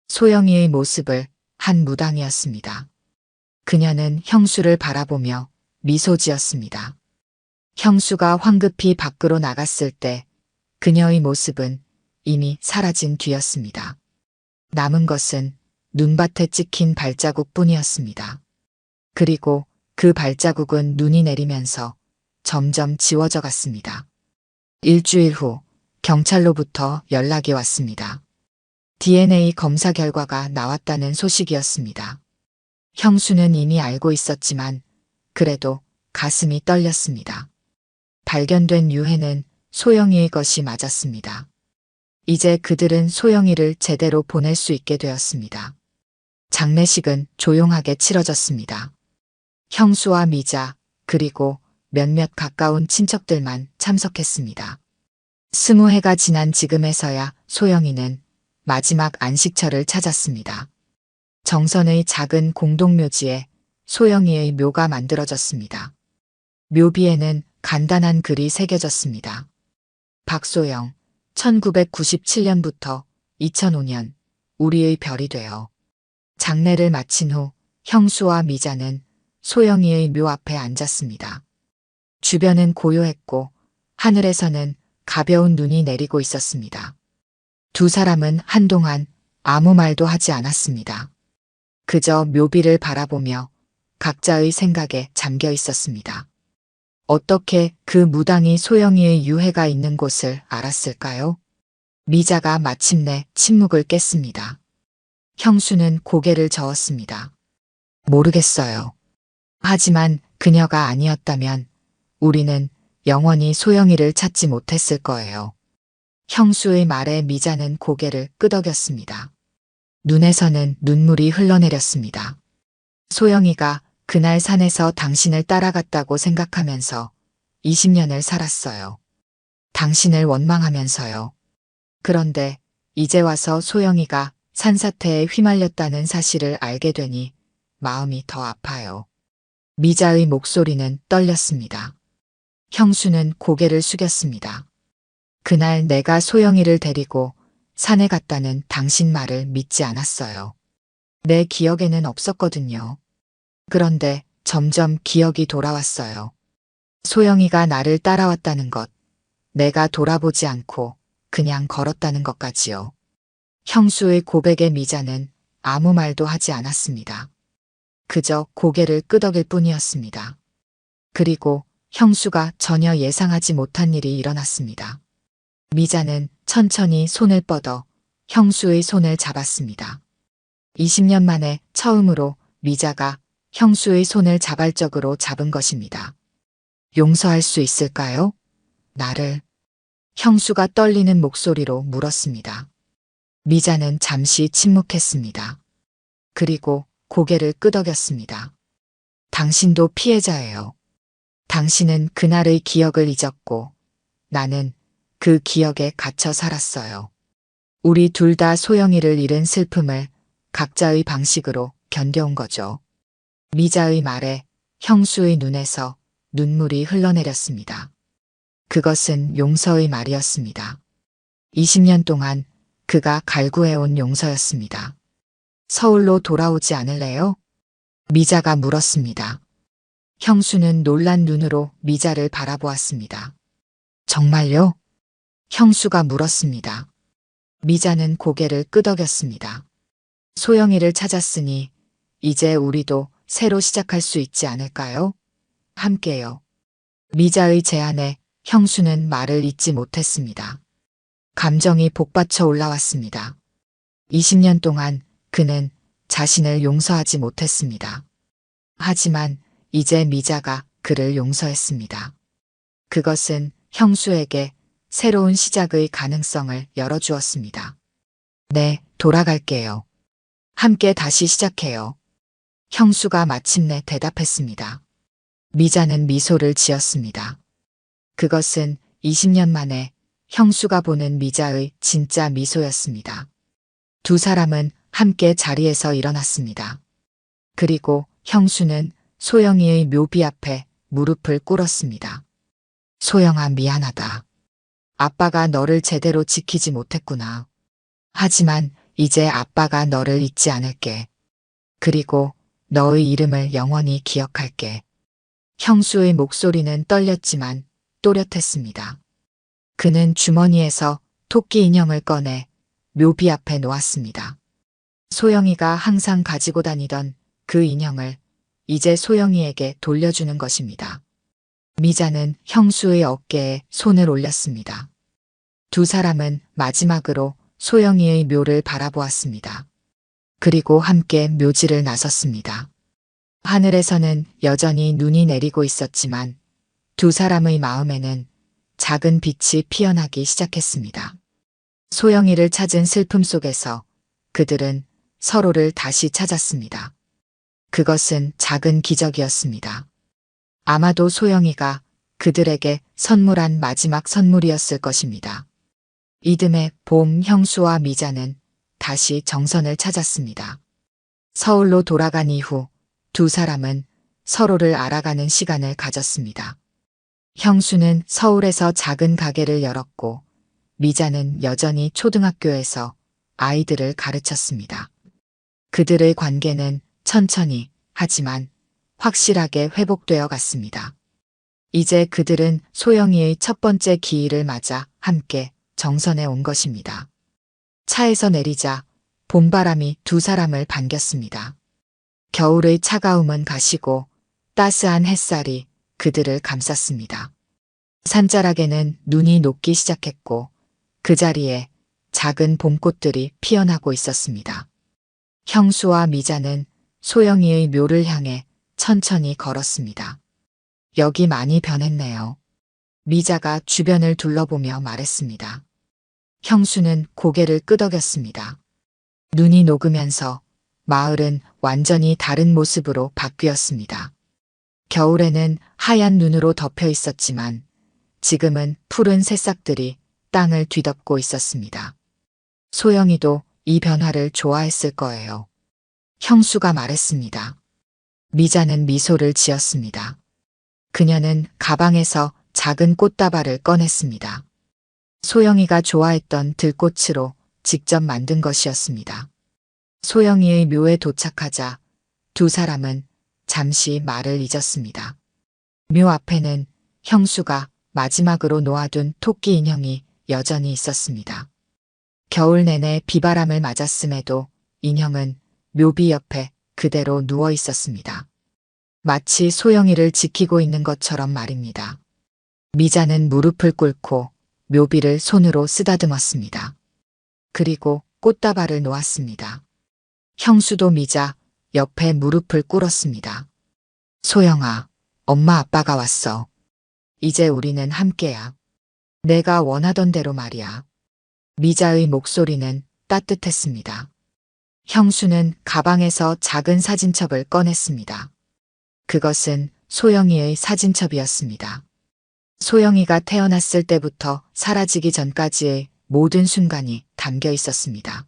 Speaker 1: 소영이의 모습을 한 무당이었습니다. 그녀는 형수를 바라보며 미소 지었습니다. 형수가 황급히 밖으로 나갔을 때 그녀의 모습은 이미 사라진 뒤였습니다. 남은 것은 눈밭에 찍힌 발자국뿐이었습니다. 그리고 그 발자국은 눈이 내리면서 점점 지워져 갔습니다. 일주일 후 경찰로부터 연락이 왔습니다. DNA 검사 결과가 나왔다는 소식이었습니다. 형수는 이미 알고 있었지만 그래도 가슴이 떨렸습니다. 발견된 유해는 소영이의 것이 맞았습니다. 이제 그들은 소영이를 제대로 보낼 수 있게 되었습니다. 장례식은 조용하게 치러졌습니다. 형수와 미자 그리고 몇몇 가까운 친척들만 참석했습니다. 20해가 지난 지금에서야 소영이는 마지막 안식처를 찾았습니다. 정선의 작은 공동묘지에 소영이의 묘가 만들어졌습니다. 묘비에는 간단한 글이 새겨졌습니다. 박소영, 1997년부터 2005년 우리의 별이 되어. 장례를 마친 후 형수와 미자는 소영이의 묘 앞에 앉았습니다. 주변은 고요했고 하늘에서는 가벼운 눈이 내리고 있었습니다. 두 사람은 한동안 아무 말도 하지 않았습니다. 그저 묘비를 바라보며 각자의 생각에 잠겨 있었습니다. 어떻게 그 무당이 소영이의 유해가 있는 곳을 알았을까요? 미자가 마침내 침묵을 깼습니다. 형수는 고개를 저었습니다. 모르겠어요. 하지만 그녀가 아니었다면 우리는 영원히 소영이를 찾지 못했을 거예요. 형수의 말에 미자는 고개를 끄덕였습니다. 눈에서는 눈물이 흘러내렸습니다. 소영이가 그날 산에서 당신을 따라갔다고 생각하면서 20년을 살았어요. 당신을 원망하면서요. 그런데 이제 와서 소영이가 산사태에 휘말렸다는 사실을 알게 되니 마음이 더 아파요. 미자의 목소리는 떨렸습니다. 형수는 고개를 숙였습니다. 그날 내가 소영이를 데리고 산에 갔다는 당신 말을 믿지 않았어요. 내 기억에는 없었거든요. 그런데 점점 기억이 돌아왔어요. 소영이가 나를 따라왔다는 것, 내가 돌아보지 않고 그냥 걸었다는 것까지요. 형수의 고백에 미자는 아무 말도 하지 않았습니다. 그저 고개를 끄덕일 뿐이었습니다. 그리고 형수가 전혀 예상하지 못한 일이 일어났습니다. 미자는 천천히 손을 뻗어 형수의 손을 잡았습니다. 20년 만에 처음으로 미자가 형수의 손을 자발적으로 잡은 것입니다. 용서할 수 있을까요? 나를. 형수가 떨리는 목소리로 물었습니다. 미자는 잠시 침묵했습니다. 그리고 고개를 끄덕였습니다. 당신도 피해자예요. 당신은 그날의 기억을 잊었고 나는 그 기억에 갇혀 살았어요. 우리 둘 다 소영이를 잃은 슬픔을 각자의 방식으로 견뎌온 거죠. 미자의 말에 형수의 눈에서 눈물이 흘러내렸습니다. 그것은 용서의 말이었습니다. 20년 동안 그가 갈구해온 용서였습니다. 서울로 돌아오지 않을래요? 미자가 물었습니다. 형수는 놀란 눈으로 미자를 바라보았습니다. 정말요? 형수가 물었습니다. 미자는 고개를 끄덕였습니다. 소영이를 찾았으니 이제 우리도 새로 시작할 수 있지 않을까요? 함께요. 미자의 제안에 형수는 말을 잇지 못했습니다. 감정이 복받쳐 올라왔습니다. 20년 동안 그는 자신을 용서하지 못했습니다. 하지만 이제 미자가 그를 용서했습니다. 그것은 형수에게 새로운 시작의 가능성을 열어주었습니다. 네, 돌아갈게요. 함께 다시 시작해요. 형수가 마침내 대답했습니다. 미자는 미소를 지었습니다. 그것은 20년 만에 형수가 보는 미자의 진짜 미소였습니다. 두 사람은 함께 자리에서 일어났습니다. 그리고 형수는 소영이의 묘비 앞에 무릎을 꿇었습니다. 소영아, 미안하다. 아빠가 너를 제대로 지키지 못했구나. 하지만 이제 아빠가 너를 잊지 않을게. 그리고 너의 이름을 영원히 기억할게. 형수의 목소리는 떨렸지만 또렷했습니다. 그는 주머니에서 토끼 인형을 꺼내 묘비 앞에 놓았습니다. 소영이가 항상 가지고 다니던 그 인형을 이제 소영이에게 돌려주는 것입니다. 미자는 형수의 어깨에 손을 올렸습니다. 두 사람은 마지막으로 소영이의 묘를 바라보았습니다. 그리고 함께 묘지를 나섰습니다. 하늘에서는 여전히 눈이 내리고 있었지만 두 사람의 마음에는 작은 빛이 피어나기 시작했습니다. 소영이를 찾은 슬픔 속에서 그들은 서로를 다시 찾았습니다. 그것은 작은 기적이었습니다. 아마도 소영이가 그들에게 선물한 마지막 선물이었을 것입니다. 이듬해 봄, 형수와 미자는 다시 정선을 찾았습니다. 서울로 돌아간 이후 두 사람은 서로를 알아가는 시간을 가졌습니다. 형수는 서울에서 작은 가게를 열었고 미자는 여전히 초등학교에서 아이들을 가르쳤습니다. 그들의 관계는 천천히 하지만 확실하게 회복되어 갔습니다. 이제 그들은 소영이의 첫 번째 기일을 맞아 함께 정선에 온 것입니다. 차에서 내리자 봄바람이 두 사람을 반겼습니다. 겨울의 차가움은 가시고 따스한 햇살이 그들을 감쌌습니다. 산자락에는 눈이 녹기 시작했고 그 자리에 작은 봄꽃들이 피어나고 있었습니다. 형수와 미자는 소영이의 묘를 향해 천천히 걸었습니다. 여기 많이 변했네요. 미자가 주변을 둘러보며 말했습니다. 형수는 고개를 끄덕였습니다. 눈이 녹으면서 마을은 완전히 다른 모습으로 바뀌었습니다. 겨울에는 하얀 눈으로 덮여 있었지만 지금은 푸른 새싹들이 땅을 뒤덮고 있었습니다. 소영이도 이 변화를 좋아했을 거예요. 형수가 말했습니다. 미자는 미소를 지었습니다. 그녀는 가방에서 작은 꽃다발을 꺼냈습니다. 소영이가 좋아했던 들꽃으로 직접 만든 것이었습니다. 소영이의 묘에 도착하자 두 사람은 잠시 말을 잊었습니다. 묘 앞에는 형수가 마지막으로 놓아둔 토끼 인형이 여전히 있었습니다. 겨울 내내 비바람을 맞았음에도 인형은 묘비 옆에 그대로 누워 있었습니다. 마치 소영이를 지키고 있는 것처럼 말입니다. 미자는 무릎을 꿇고 묘비를 손으로 쓰다듬었습니다. 그리고 꽃다발을 놓았습니다. 형수도 미자 옆에 무릎을 꿇었습니다. 소영아, 엄마 아빠가 왔어. 이제 우리는 함께야. 내가 원하던 대로 말이야. 미자의 목소리는 따뜻했습니다. 형수는 가방에서 작은 사진첩을 꺼냈습니다. 그것은 소영이의 사진첩이었습니다. 소영이가 태어났을 때부터 사라지기 전까지의 모든 순간이 담겨 있었습니다.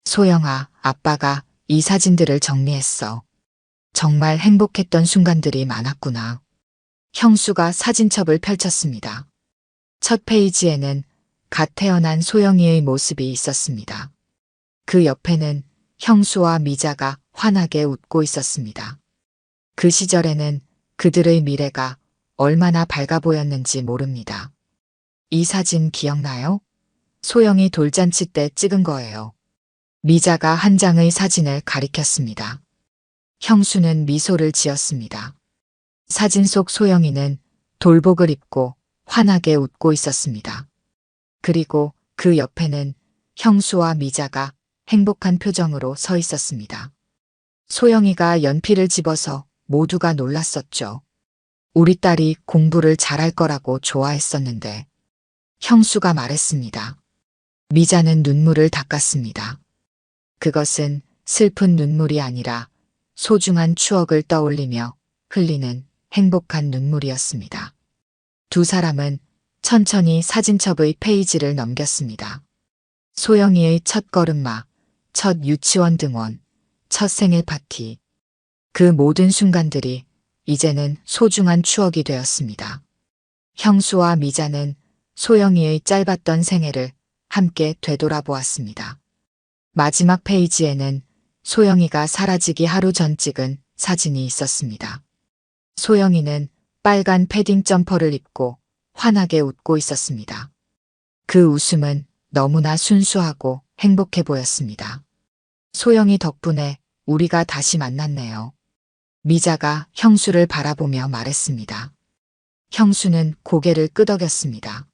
Speaker 1: 소영아, 아빠가 이 사진들을 정리했어. 정말 행복했던 순간들이 많았구나. 형수가 사진첩을 펼쳤습니다. 첫 페이지에는 갓 태어난 소영이의 모습이 있었습니다. 그 옆에는 형수와 미자가 환하게 웃고 있었습니다. 그 시절에는 그들의 미래가 얼마나 밝아 보였는지 모릅니다. 이 사진 기억나요? 소영이 돌잔치 때 찍은 거예요. 미자가 한 장의 사진을 가리켰습니다. 형수는 미소를 지었습니다. 사진 속 소영이는 돌복을 입고 환하게 웃고 있었습니다. 그리고 그 옆에는 형수와 미자가 행복한 표정으로 서 있었습니다. 소영이가 연필을 집어서 모두가 놀랐었죠. 우리 딸이 공부를 잘할 거라고 좋아했었는데. 형수가 말했습니다. 미자는 눈물을 닦았습니다. 그것은 슬픈 눈물이 아니라 소중한 추억을 떠올리며 흘리는 행복한 눈물이었습니다. 두 사람은 천천히 사진첩의 페이지를 넘겼습니다. 소영이의 첫 걸음마, 첫 유치원 등원, 첫 생일 파티. 그 모든 순간들이 이제는 소중한 추억이 되었습니다. 형수와 미자는 소영이의 짧았던 생애를 함께 되돌아보았습니다. 마지막 페이지에는 소영이가 사라지기 하루 전 찍은 사진이 있었습니다. 소영이는 빨간 패딩 점퍼를 입고 환하게 웃고 있었습니다. 그 웃음은 너무나 순수하고 행복해 보였습니다. 소영이 덕분에 우리가 다시 만났네요. 미자가 형수를 바라보며 말했습니다. 형수는 고개를 끄덕였습니다.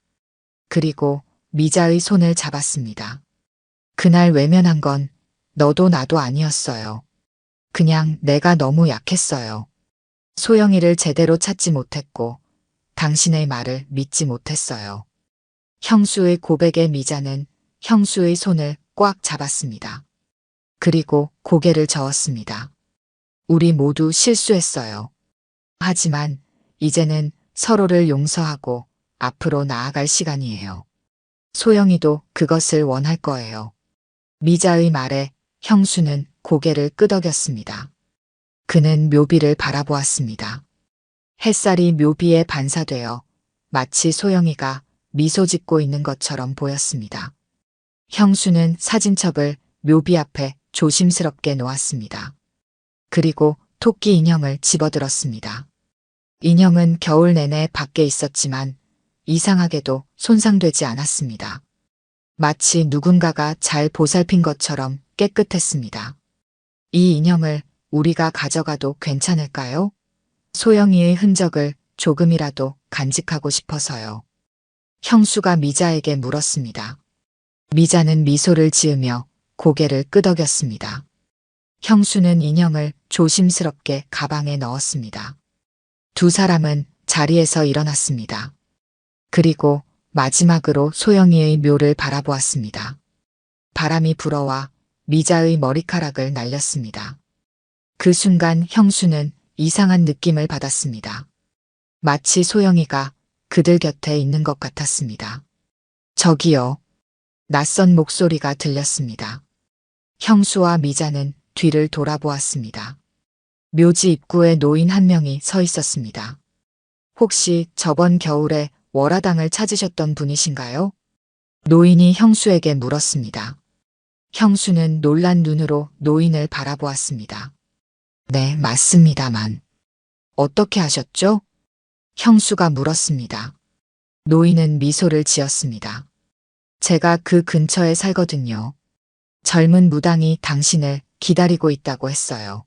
Speaker 1: 그리고 미자의 손을 잡았습니다. 그날 외면한 건 너도 나도 아니었어요. 그냥 내가 너무 약했어요. 소영이를 제대로 찾지 못했고 당신의 말을 믿지 못했어요. 형수의 고백에 미자는 형수의 손을 꽉 잡았습니다. 그리고 고개를 저었습니다. 우리 모두 실수했어요. 하지만 이제는 서로를 용서하고 앞으로 나아갈 시간이에요. 소영이도 그것을 원할 거예요. 미자의 말에 형수는 고개를 끄덕였습니다. 그는 묘비를 바라보았습니다. 햇살이 묘비에 반사되어 마치 소영이가 미소 짓고 있는 것처럼 보였습니다. 형수는 사진첩을 묘비 앞에 조심스럽게 놓았습니다. 그리고 토끼 인형을 집어들었습니다. 인형은 겨울 내내 밖에 있었지만 이상하게도 손상되지 않았습니다. 마치 누군가가 잘 보살핀 것처럼 깨끗했습니다. 이 인형을 우리가 가져가도 괜찮을까요? 소영이의 흔적을 조금이라도 간직하고 싶어서요. 형수가 미자에게 물었습니다. 미자는 미소를 지으며 고개를 끄덕였습니다. 형수는 인형을 조심스럽게 가방에 넣었습니다. 두 사람은 자리에서 일어났습니다. 그리고 마지막으로 소영이의 묘를 바라보았습니다. 바람이 불어와 미자의 머리카락을 날렸습니다. 그 순간 형수는 이상한 느낌을 받았습니다. 마치 소영이가 그들 곁에 있는 것 같았습니다. 저기요. 낯선 목소리가 들렸습니다. 형수와 미자는 뒤를 돌아보았습니다. 묘지 입구에 노인 한 명이 서 있었습니다. 혹시 저번 겨울에 월화당을 찾으셨던 분이신가요? 노인이 형수에게 물었습니다. 형수는 놀란 눈으로 노인을 바라보았습니다. 네, 맞습니다만. 어떻게 하셨죠? 형수가 물었습니다. 노인은 미소를 지었습니다. 제가 그 근처에 살거든요. 젊은 무당이 당신을 기다리고 있다고 했어요.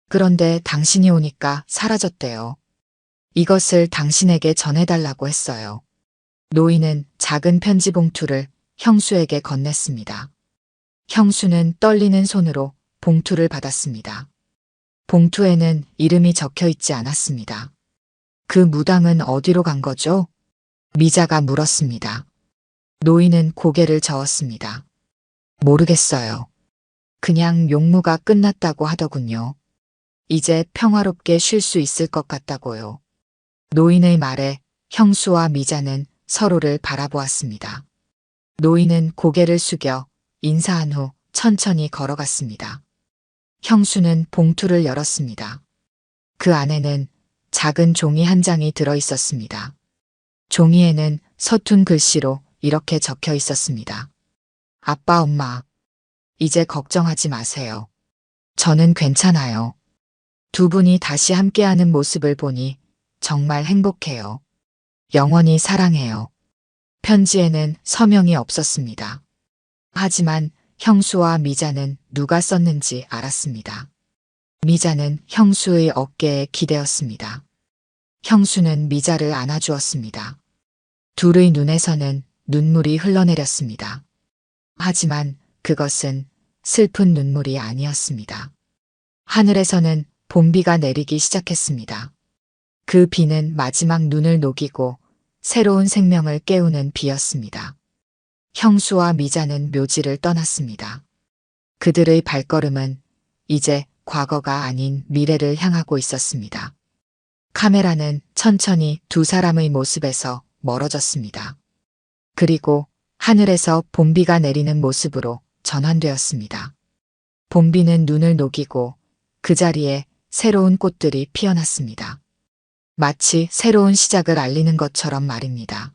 Speaker 1: 그런데 당신이 오니까 사라졌대요. 이것을 당신에게 전해달라고 했어요. 노인은 작은 편지 봉투를 형수에게 건넸습니다. 형수는 떨리는 손으로 봉투를 받았습니다. 봉투에는 이름이 적혀 있지 않았습니다. 그 무당은 어디로 간 거죠? 미자가 물었습니다. 노인은 고개를 저었습니다. 모르겠어요. 그냥 용무가 끝났다고 하더군요. 이제 평화롭게 쉴 수 있을 것 같다고요. 노인의 말에 형수와 미자는 서로를 바라보았습니다. 노인은 고개를 숙여 인사한 후 천천히 걸어갔습니다. 형수는 봉투를 열었습니다. 그 안에는 작은 종이 한 장이 들어 있었습니다. 종이에는 서툰 글씨로 이렇게 적혀 있었습니다. 아빠, 엄마, 이제 걱정하지 마세요. 저는 괜찮아요. 두 분이 다시 함께하는 모습을 보니 정말 행복해요. 영원히 사랑해요. 편지에는 서명이 없었습니다. 하지만 형수와 미자는 누가 썼는지 알았습니다. 미자는 형수의 어깨에 기대었습니다. 형수는 미자를 안아주었습니다. 둘의 눈에서는 눈물이 흘러내렸습니다. 하지만 그것은 슬픈 눈물이 아니었습니다. 하늘에서는 봄비가 내리기 시작했습니다. 그 비는 마지막 눈을 녹이고 새로운 생명을 깨우는 비였습니다. 형수와 미자는 묘지를 떠났습니다. 그들의 발걸음은 이제 과거가 아닌 미래를 향하고 있었습니다. 카메라는 천천히 두 사람의 모습에서 멀어졌습니다. 그리고 하늘에서 봄비가 내리는 모습으로 전환되었습니다. 봄비는 눈을 녹이고 그 자리에 새로운 꽃들이 피어났습니다. 마치 새로운 시작을 알리는 것처럼 말입니다.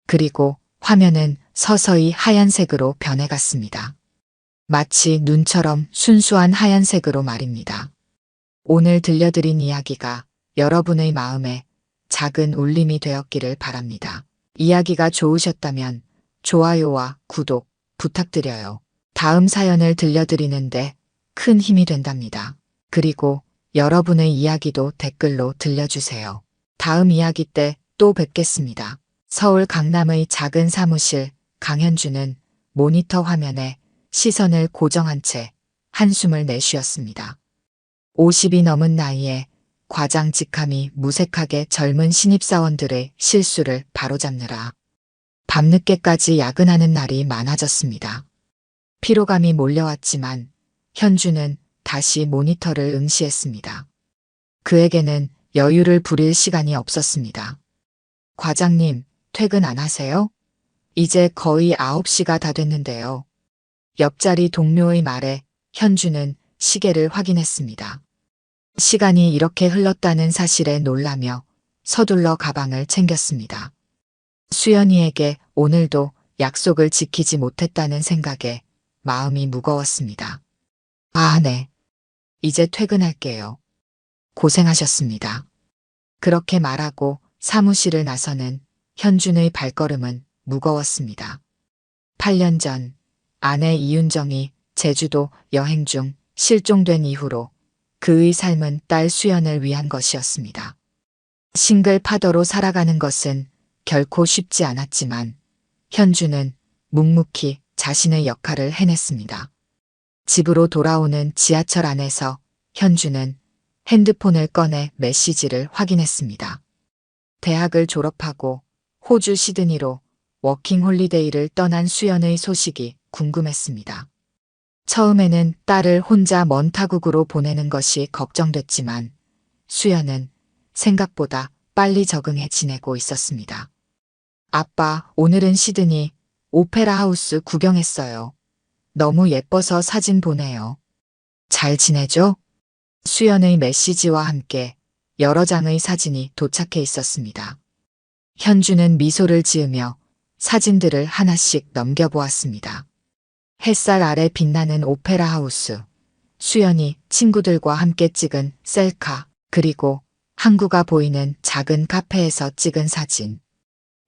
Speaker 1: 그리고 화면은 서서히 하얀색으로 변해갔습니다. 마치 눈처럼 순수한 하얀색으로 말입니다. 오늘 들려드린 이야기가 여러분의 마음에 작은 울림이 되었기를 바랍니다. 이야기가 좋으셨다면 좋아요와 구독 부탁드려요. 다음 사연을 들려드리는데 큰 힘이 된답니다. 그리고 여러분의 이야기도 댓글로 들려주세요. 다음 이야기 때 또 뵙겠습니다. 서울 강남의 작은 사무실, 강현주는 모니터 화면에 시선을 고정한 채 한숨을 내쉬었습니다. 50이 넘은 나이에 과장 직함이 무색하게 젊은 신입사원들의 실수를 바로잡느라 밤늦게까지 야근하는 날이 많아졌습니다. 피로감이 몰려왔지만 현주는 다시 모니터를 응시했습니다. 그에게는 여유를 부릴 시간이 없었습니다. 과장님, 퇴근 안 하세요? 이제 거의 9시가 다 됐는데요. 옆자리 동료의 말에 현주는 시계를 확인했습니다. 시간이 이렇게 흘렀다는 사실에 놀라며 서둘러 가방을 챙겼습니다. 수연이에게 오늘도 약속을 지키지 못했다는 생각에 마음이 무거웠습니다. 아, 네. 이제 퇴근할게요. 고생하셨습니다. 그렇게 말하고 사무실을 나서는 현준의 발걸음은 무거웠습니다. 8년 전 아내 이윤정이 제주도 여행 중 실종된 이후로 그의 삶은 딸 수연을 위한 것이었습니다. 싱글 파더로 살아가는 것은 결코 쉽지 않았지만 현주는 묵묵히 자신의 역할을 해냈습니다. 집으로 돌아오는 지하철 안에서 현주는 핸드폰을 꺼내 메시지를 확인했습니다. 대학을 졸업하고 호주 시드니로 워킹 홀리데이를 떠난 수연의 소식이 궁금했습니다. 처음에는 딸을 혼자 먼 타국으로 보내는 것이 걱정됐지만 수연은 생각보다 빨리 적응해 지내고 있었습니다. 아빠, 오늘은 시드니 오페라 하우스 구경했어요. 너무 예뻐서 사진 보내요. 잘 지내죠? 수연의 메시지와 함께 여러 장의 사진이 도착해 있었습니다. 현주는 미소를 지으며 사진들을 하나씩 넘겨보았습니다. 햇살 아래 빛나는 오페라 하우스, 수연이 친구들과 함께 찍은 셀카, 그리고 항구가 보이는 작은 카페에서 찍은 사진.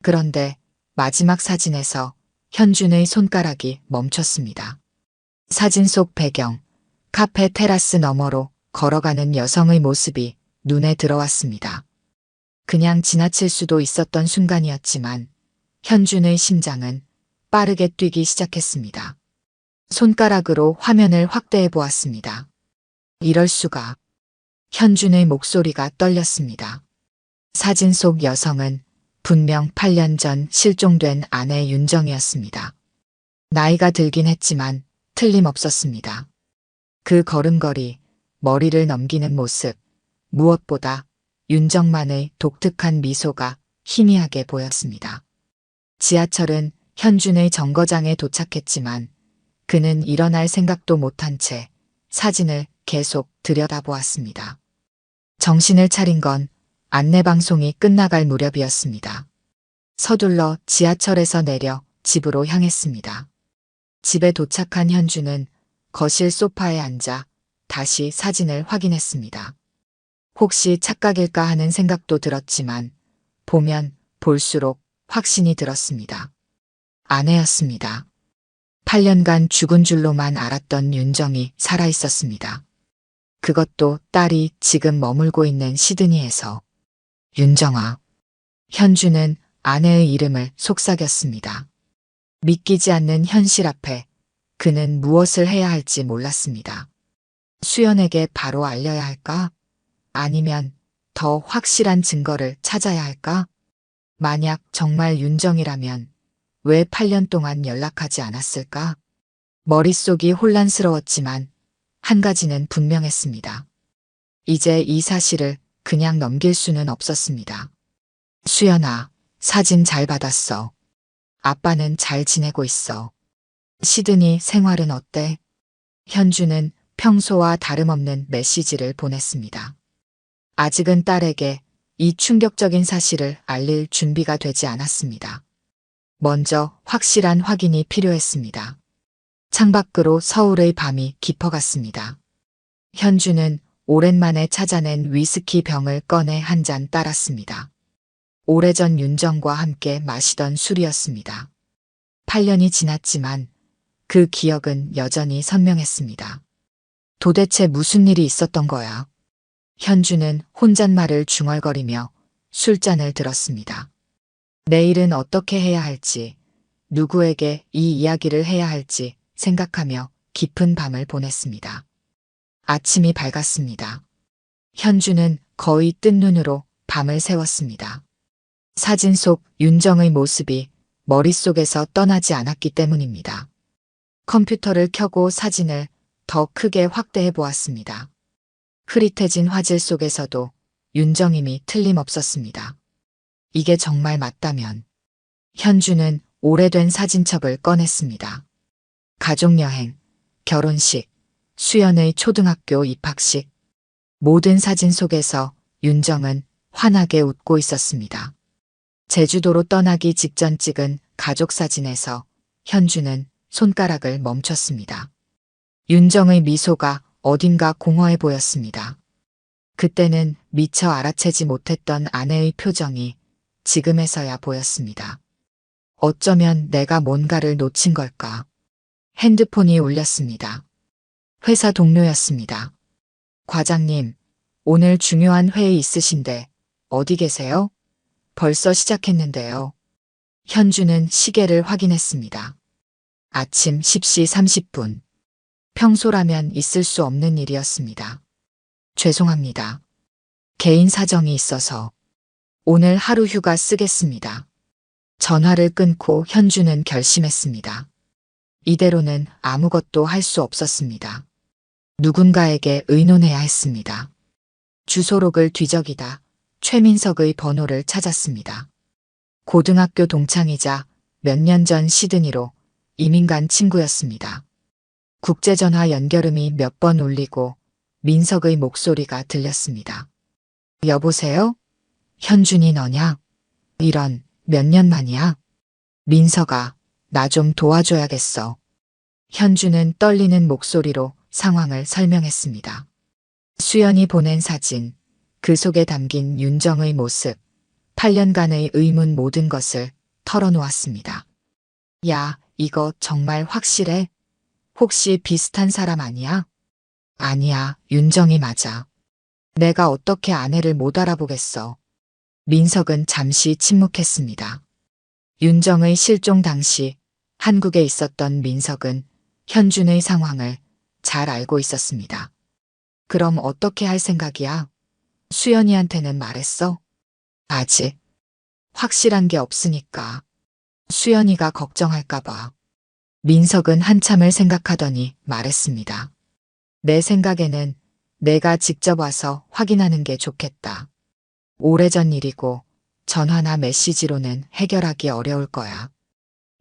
Speaker 1: 그런데 마지막 사진에서 현준의 손가락이 멈췄습니다. 사진 속 배경, 카페 테라스 너머로 걸어가는 여성의 모습이 눈에 들어왔습니다. 그냥 지나칠 수도 있었던 순간이었지만 현준의 심장은 빠르게 뛰기 시작했습니다. 손가락으로 화면을 확대해 보았습니다. 이럴 수가. 현준의 목소리가 떨렸습니다. 사진 속 여성은 분명 8년 전 실종된 아내 윤정이었습니다. 나이가 들긴 했지만 틀림없었습니다. 그 걸음걸이, 머리를 넘기는 모습, 무엇보다 윤정만의 독특한 미소가 희미하게 보였습니다. 지하철은 현준의 정거장에 도착했지만 그는 일어날 생각도 못한 채 사진을 계속 들여다보았습니다. 정신을 차린 건 안내방송이 끝나갈 무렵이었습니다. 서둘러 지하철에서 내려 집으로 향했습니다. 집에 도착한 현주는 거실 소파에 앉아 다시 사진을 확인했습니다. 혹시 착각일까 하는 생각도 들었지만 보면 볼수록 확신이 들었습니다. 아내였습니다. 8년간 죽은 줄로만 알았던 윤정이 살아있었습니다. 그것도 딸이 지금 머물고 있는 시드니에서. 윤정아. 현주는 아내의 이름을 속삭였습니다. 믿기지 않는 현실 앞에 그는 무엇을 해야 할지 몰랐습니다. 수연에게 바로 알려야 할까? 아니면 더 확실한 증거를 찾아야 할까? 만약 정말 윤정이라면 왜 8년 동안 연락하지 않았을까? 머릿속이 혼란스러웠지만 한 가지는 분명했습니다. 이제 이 사실을 그냥 넘길 수는 없었습니다. 수연아, 사진 잘 받았어. 아빠는 잘 지내고 있어. 시드니 생활은 어때? 현주는 평소와 다름없는 메시지를 보냈습니다. 아직은 딸에게 이 충격적인 사실을 알릴 준비가 되지 않았습니다. 먼저 확실한 확인이 필요했습니다. 창밖으로 서울의 밤이 깊어갔습니다. 현주는 오랜만에 찾아낸 위스키 병을 꺼내 한 잔 따랐습니다. 오래전 윤정과 함께 마시던 술이었습니다. 8년이 지났지만 그 기억은 여전히 선명했습니다. 도대체 무슨 일이 있었던 거야? 현주는 혼잣말을 중얼거리며 술잔을 들었습니다. 내일은 어떻게 해야 할지, 누구에게 이 이야기를 해야 할지 생각하며 깊은 밤을 보냈습니다. 아침이 밝았습니다. 현주는 거의 뜬 눈으로 밤을 새웠습니다. 사진 속 윤정의 모습이 머릿속에서 떠나지 않았기 때문입니다. 컴퓨터를 켜고 사진을 더 크게 확대해 보았습니다. 흐릿해진 화질 속에서도 윤정임이 틀림없었습니다. 이게 정말 맞다면. 현주는 오래된 사진첩을 꺼냈습니다. 가족여행, 결혼식, 수연의 초등학교 입학식. 모든 사진 속에서 윤정은 환하게 웃고 있었습니다. 제주도로 떠나기 직전 찍은 가족 사진에서 현주는 손가락을 멈췄습니다. 윤정의 미소가 어딘가 공허해 보였습니다. 그때는 미처 알아채지 못했던 아내의 표정이 지금에서야 보였습니다. 어쩌면 내가 뭔가를 놓친 걸까? 핸드폰이 울렸습니다. 회사 동료였습니다. 과장님, 오늘 중요한 회의 있으신데 어디 계세요? 벌써 시작했는데요. 현주는 시계를 확인했습니다. 아침 10시 30분. 평소라면 있을 수 없는 일이었습니다. 죄송합니다. 개인 사정이 있어서 오늘 하루 휴가 쓰겠습니다. 전화를 끊고 현주는 결심했습니다. 이대로는 아무것도 할 수 없었습니다. 누군가에게 의논해야 했습니다. 주소록을 뒤적이다 최민석의 번호를 찾았습니다. 고등학교 동창이자 몇 년 전 시드니로 이민 간 친구였습니다. 국제전화 연결음이 몇 번 울리고 민석의 목소리가 들렸습니다. 여보세요? 현준이 너냐? 이런, 몇 년 만이야? 민석아, 나 좀 도와줘야겠어. 현주는 떨리는 목소리로 상황을 설명했습니다. 수연이 보낸 사진, 그 속에 담긴 윤정의 모습, 8년간의 의문 모든 것을 털어놓았습니다. 야, 이거 정말 확실해? 혹시 비슷한 사람 아니야? 아니야, 윤정이 맞아. 내가 어떻게 아내를 못 알아보겠어. 민석은 잠시 침묵했습니다. 윤정의 실종 당시 한국에 있었던 민석은 현준의 상황을 잘 알고 있었습니다. 그럼 어떻게 할 생각이야? 수연이한테는 말했어? 아직. 확실한 게 없으니까. 수연이가 걱정할까봐. 민석은 한참을 생각하더니 말했습니다. 내 생각에는 내가 직접 와서 확인하는 게 좋겠다. 오래전 일이고 전화나 메시지로는 해결하기 어려울 거야.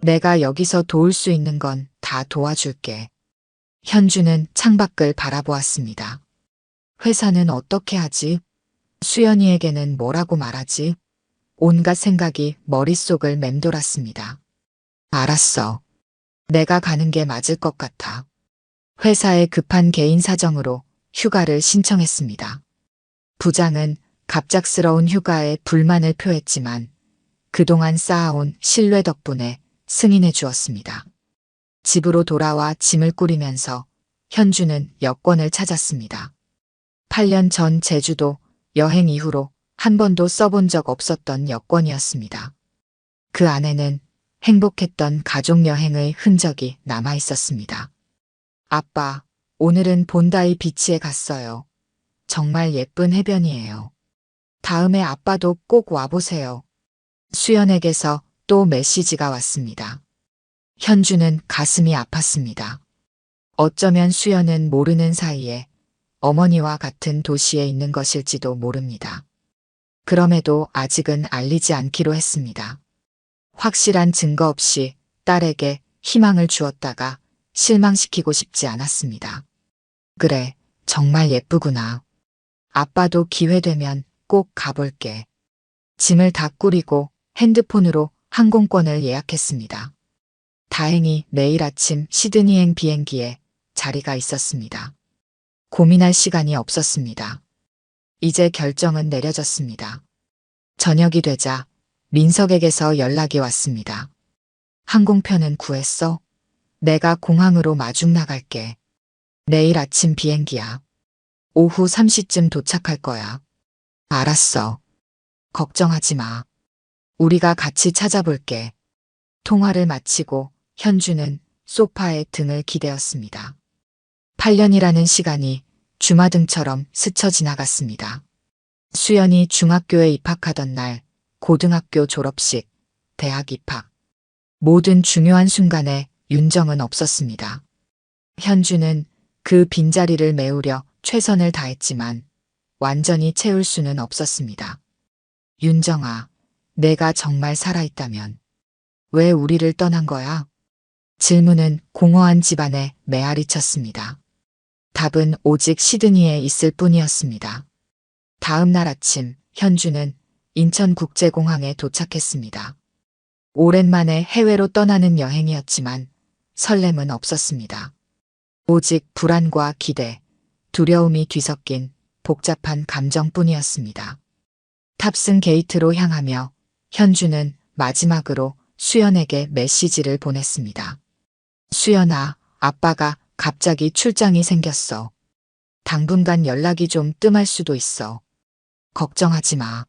Speaker 1: 내가 여기서 도울 수 있는 건 다 도와줄게. 현주는 창밖을 바라보았습니다. 회사는 어떻게 하지? 수연이에게는 뭐라고 말하지? 온갖 생각이 머릿속을 맴돌았습니다. 알았어. 내가 가는 게 맞을 것 같아. 회사의 급한 개인 사정으로 휴가를 신청했습니다. 부장은 갑작스러운 휴가에 불만을 표했지만 그동안 쌓아온 신뢰 덕분에 승인해 주었습니다. 집으로 돌아와 짐을 꾸리면서 현주는 여권을 찾았습니다. 8년 전 제주도 여행 이후로 한 번도 써본 적 없었던 여권이었습니다. 그 안에는 행복했던 가족여행의 흔적이 남아 있었습니다. 아빠, 오늘은 본다이 비치에 갔어요. 정말 예쁜 해변이에요. 다음에 아빠도 꼭 와보세요. 수연에게서 또 메시지가 왔습니다. 현주는 가슴이 아팠습니다. 어쩌면 수연은 모르는 사이에 어머니와 같은 도시에 있는 것일지도 모릅니다. 그럼에도 아직은 알리지 않기로 했습니다. 확실한 증거 없이 딸에게 희망을 주었다가 실망시키고 싶지 않았습니다. 그래, 정말 예쁘구나. 아빠도 기회 되면 꼭 가볼게. 짐을 다 꾸리고 핸드폰으로 항공권을 예약했습니다. 다행히 내일 아침 시드니행 비행기에 자리가 있었습니다. 고민할 시간이 없었습니다. 이제 결정은 내려졌습니다. 저녁이 되자 민석에게서 연락이 왔습니다. 항공편은 구했어? 내가 공항으로 마중 나갈게. 내일 아침 비행기야. 오후 3시쯤 도착할 거야. 알았어. 걱정하지 마. 우리가 같이 찾아볼게. 통화를 마치고 현주는 소파에 등을 기대었습니다. 8년이라는 시간이 주마등처럼 스쳐 지나갔습니다. 수연이 중학교에 입학하던 날, 고등학교 졸업식, 대학 입학. 모든 중요한 순간에 윤정은 없었습니다. 현주는 그 빈자리를 메우려 최선을 다했지만 완전히 채울 수는 없었습니다. 윤정아, 내가 정말 살아있다면 왜 우리를 떠난 거야? 질문은 공허한 집안에 메아리 쳤습니다. 답은 오직 시드니에 있을 뿐이었습니다. 다음 날 아침 현주는 인천국제공항에 도착했습니다. 오랜만에 해외로 떠나는 여행이었지만 설렘은 없었습니다. 오직 불안과 기대, 두려움이 뒤섞인 복잡한 감정뿐이었습니다. 탑승 게이트로 향하며 현주는 마지막으로 수연에게 메시지를 보냈습니다. 수연아, 아빠가 갑자기 출장이 생겼어. 당분간 연락이 좀 뜸할 수도 있어. 걱정하지 마.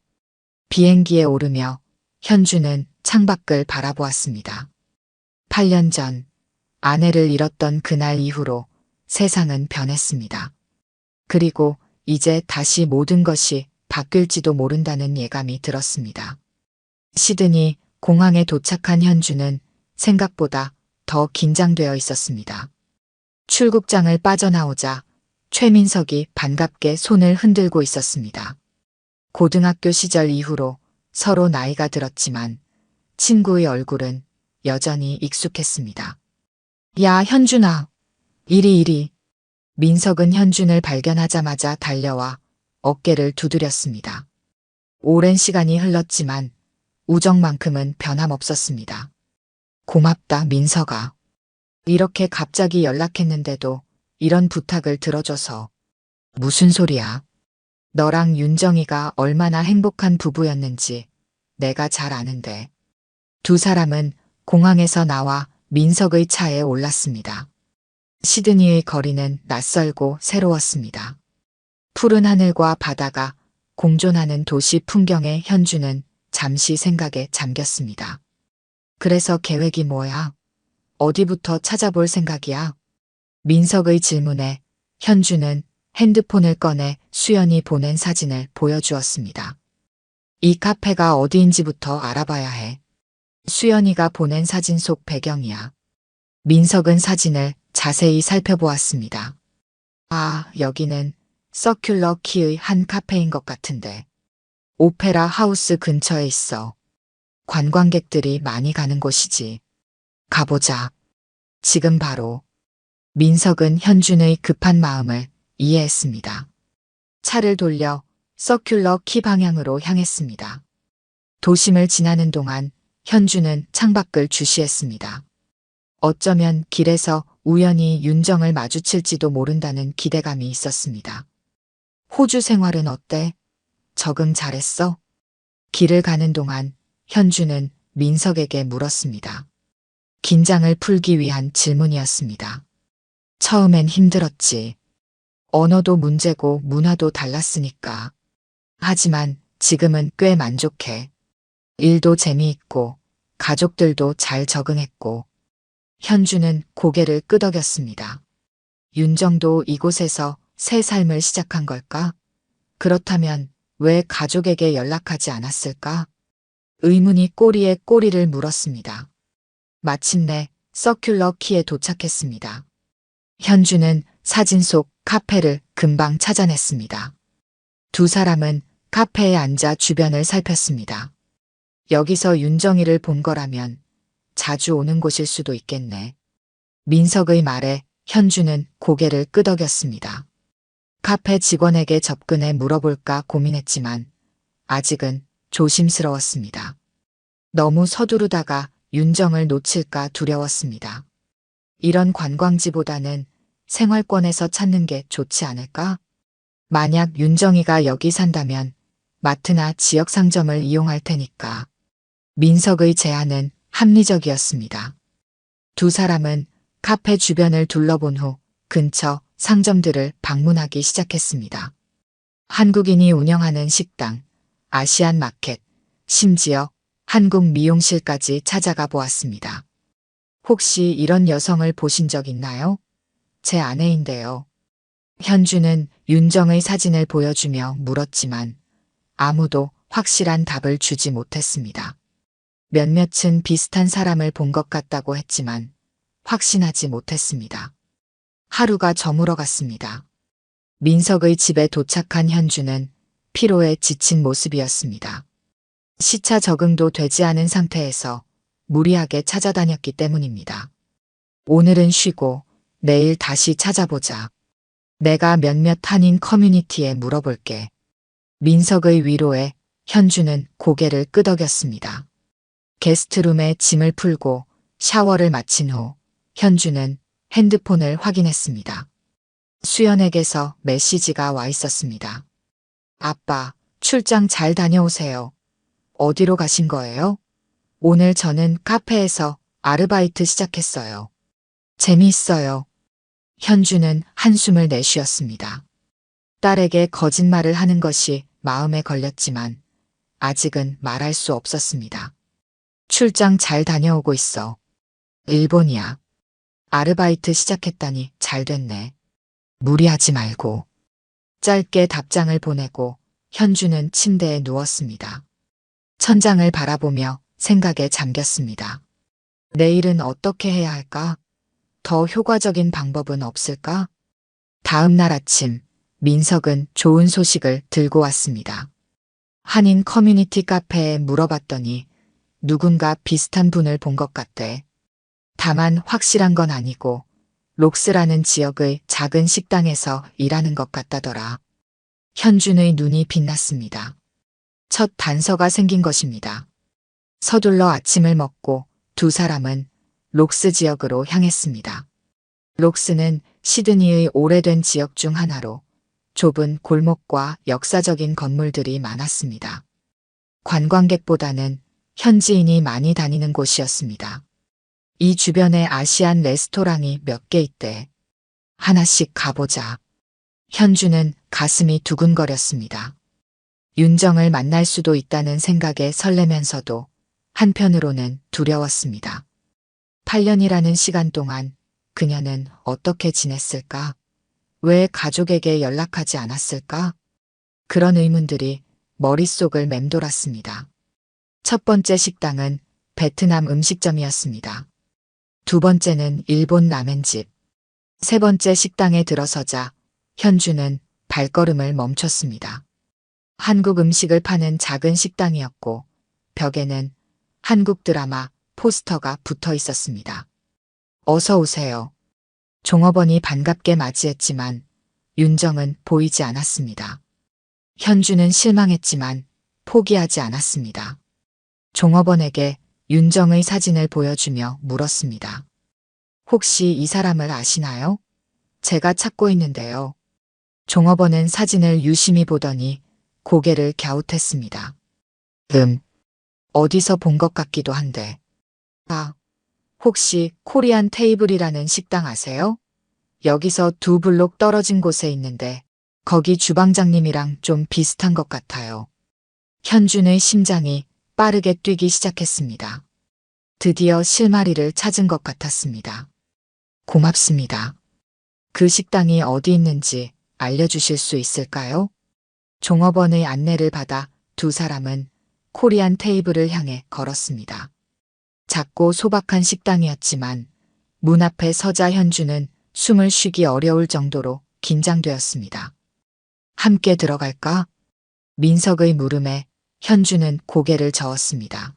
Speaker 1: 비행기에 오르며 현주는 창밖을 바라보았습니다. 8년 전 아내를 잃었던 그날 이후로 세상은 변했습니다. 그리고 이제 다시 모든 것이 바뀔지도 모른다는 예감이 들었습니다. 시드니 공항에 도착한 현주는 생각보다 더 긴장되어 있었습니다. 출국장을 빠져나오자 최민석이 반갑게 손을 흔들고 있었습니다. 고등학교 시절 이후로 서로 나이가 들었지만 친구의 얼굴은 여전히 익숙했습니다. 야, 현준아. 이리. 민석은 현준을 발견하자마자 달려와 어깨를 두드렸습니다. 오랜 시간이 흘렀지만 우정만큼은 변함없었습니다. 고맙다, 민석아. 이렇게 갑자기 연락했는데도 이런 부탁을 들어줘서. 무슨 소리야? 너랑 윤정이가 얼마나 행복한 부부였는지 내가 잘 아는데. 두 사람은 공항에서 나와 민석의 차에 올랐습니다. 시드니의 거리는 낯설고 새로웠습니다. 푸른 하늘과 바다가 공존하는 도시 풍경에 현주는 잠시 생각에 잠겼습니다. 그래서 계획이 뭐야? 어디부터 찾아볼 생각이야? 민석의 질문에 현주는 핸드폰을 꺼내 수연이 보낸 사진을 보여주었습니다. 이 카페가 어디인지부터 알아봐야 해. 수연이가 보낸 사진 속 배경이야. 민석은 사진을 자세히 살펴보았습니다. 아, 여기는 서큘러 키의 한 카페인 것 같은데. 오페라 하우스 근처에 있어. 관광객들이 많이 가는 곳이지. 가보자. 지금 바로. 민석은 현준의 급한 마음을 이해했습니다. 차를 돌려 서큘러 키 방향으로 향했습니다. 도심을 지나는 동안 현주는 창밖을 주시했습니다. 어쩌면 길에서 우연히 윤정을 마주칠지도 모른다는 기대감이 있었습니다. 호주 생활은 어때? 적응 잘했어? 길을 가는 동안 현주는 민석에게 물었습니다. 긴장을 풀기 위한 질문이었습니다. 처음엔 힘들었지. 언어도 문제고 문화도 달랐으니까. 하지만 지금은 꽤 만족해. 일도 재미있고 가족들도 잘 적응했고. 현주는 고개를 끄덕였습니다. 윤정도 이곳에서 새 삶을 시작한 걸까? 그렇다면 왜 가족에게 연락하지 않았을까? 의문이 꼬리에 꼬리를 물었습니다. 마침내 서큘러 키에 도착했습니다. 현주는 사진 속 카페를 금방 찾아냈습니다. 두 사람은 카페에 앉아 주변을 살폈습니다. 여기서 윤정이를 본 거라면 자주 오는 곳일 수도 있겠네. 민석의 말에 현주는 고개를 끄덕였습니다. 카페 직원에게 접근해 물어볼까 고민했지만 아직은 조심스러웠습니다. 너무 서두르다가 윤정을 놓칠까 두려웠습니다. 이런 관광지보다는 생활권에서 찾는 게 좋지 않을까? 만약 윤정이가 여기 산다면 마트나 지역 상점을 이용할 테니까. 민석의 제안은 합리적이었습니다. 두 사람은 카페 주변을 둘러본 후 근처 상점들을 방문하기 시작했습니다. 한국인이 운영하는 식당, 아시안 마켓, 심지어 한국 미용실까지 찾아가 보았습니다. 혹시 이런 여성을 보신 적 있나요? 제 아내인데요. 현주는 윤정의 사진을 보여주며 물었지만 아무도 확실한 답을 주지 못했습니다. 몇몇은 비슷한 사람을 본 것 같다고 했지만 확신하지 못했습니다. 하루가 저물어 갔습니다. 민석의 집에 도착한 현주는 피로에 지친 모습이었습니다. 시차 적응도 되지 않은 상태에서 무리하게 찾아다녔기 때문입니다. 오늘은 쉬고 내일 다시 찾아보자. 내가 몇몇 한인 커뮤니티에 물어볼게. 민석의 위로에 현주는 고개를 끄덕였습니다. 게스트룸에 짐을 풀고 샤워를 마친 후 현주는 핸드폰을 확인했습니다. 수연에게서 메시지가 와 있었습니다. 아빠, 출장 잘 다녀오세요. 어디로 가신 거예요? 오늘 저는 카페에서 아르바이트 시작했어요. 재미있어요. 현주는 한숨을 내쉬었습니다. 딸에게 거짓말을 하는 것이 마음에 걸렸지만 아직은 말할 수 없었습니다. 출장 잘 다녀오고 있어. 일본이야. 아르바이트 시작했다니 잘 됐네. 무리하지 말고. 짧게 답장을 보내고 현주는 침대에 누웠습니다. 천장을 바라보며 생각에 잠겼습니다. 내일은 어떻게 해야 할까? 더 효과적인 방법은 없을까? 다음 날 아침, 민석은 좋은 소식을 들고 왔습니다. 한인 커뮤니티 카페에 물어봤더니 누군가 비슷한 분을 본 것 같대. 다만 확실한 건 아니고 록스라는 지역의 작은 식당에서 일하는 것 같다더라. 현준의 눈이 빛났습니다. 첫 단서가 생긴 것입니다. 서둘러 아침을 먹고 두 사람은 록스 지역으로 향했습니다. 록스는 시드니의 오래된 지역 중 하나로 좁은 골목과 역사적인 건물들이 많았습니다. 관광객보다는 현지인이 많이 다니는 곳이었습니다. 이 주변에 아시안 레스토랑이 몇 개 있대. 하나씩 가보자. 현주는 가슴이 두근거렸습니다. 윤정을 만날 수도 있다는 생각에 설레면서도 한편으로는 두려웠습니다. 8년이라는 시간 동안 그녀는 어떻게 지냈을까? 왜 가족에게 연락하지 않았을까? 그런 의문들이 머릿속을 맴돌았습니다. 첫 번째 식당은 베트남 음식점이었습니다. 두 번째는 일본 라멘집. 세 번째 식당에 들어서자 현주는 발걸음을 멈췄습니다. 한국 음식을 파는 작은 식당이었고 벽에는 한국 드라마 포스터가 붙어 있었습니다. 어서 오세요. 종업원이 반갑게 맞이했지만 윤정은 보이지 않았습니다. 현주는 실망했지만 포기하지 않았습니다. 종업원에게 윤정의 사진을 보여주며 물었습니다. 혹시 이 사람을 아시나요? 제가 찾고 있는데요. 종업원은 사진을 유심히 보더니 고개를 갸웃했습니다. 어디서 본 것 같기도 한데. 아, 혹시 코리안 테이블이라는 식당 아세요? 여기서 2블록 떨어진 곳에 있는데 거기 주방장님이랑 좀 비슷한 것 같아요. 현준의 심장이 빠르게 뛰기 시작했습니다. 드디어 실마리를 찾은 것 같았습니다. 고맙습니다. 그 식당이 어디 있는지 알려주실 수 있을까요? 종업원의 안내를 받아 두 사람은 코리안 테이블을 향해 걸었습니다. 작고 소박한 식당이었지만 문 앞에 서자 현주는 숨을 쉬기 어려울 정도로 긴장되었습니다. 함께 들어갈까? 민석의 물음에 현주는 고개를 저었습니다.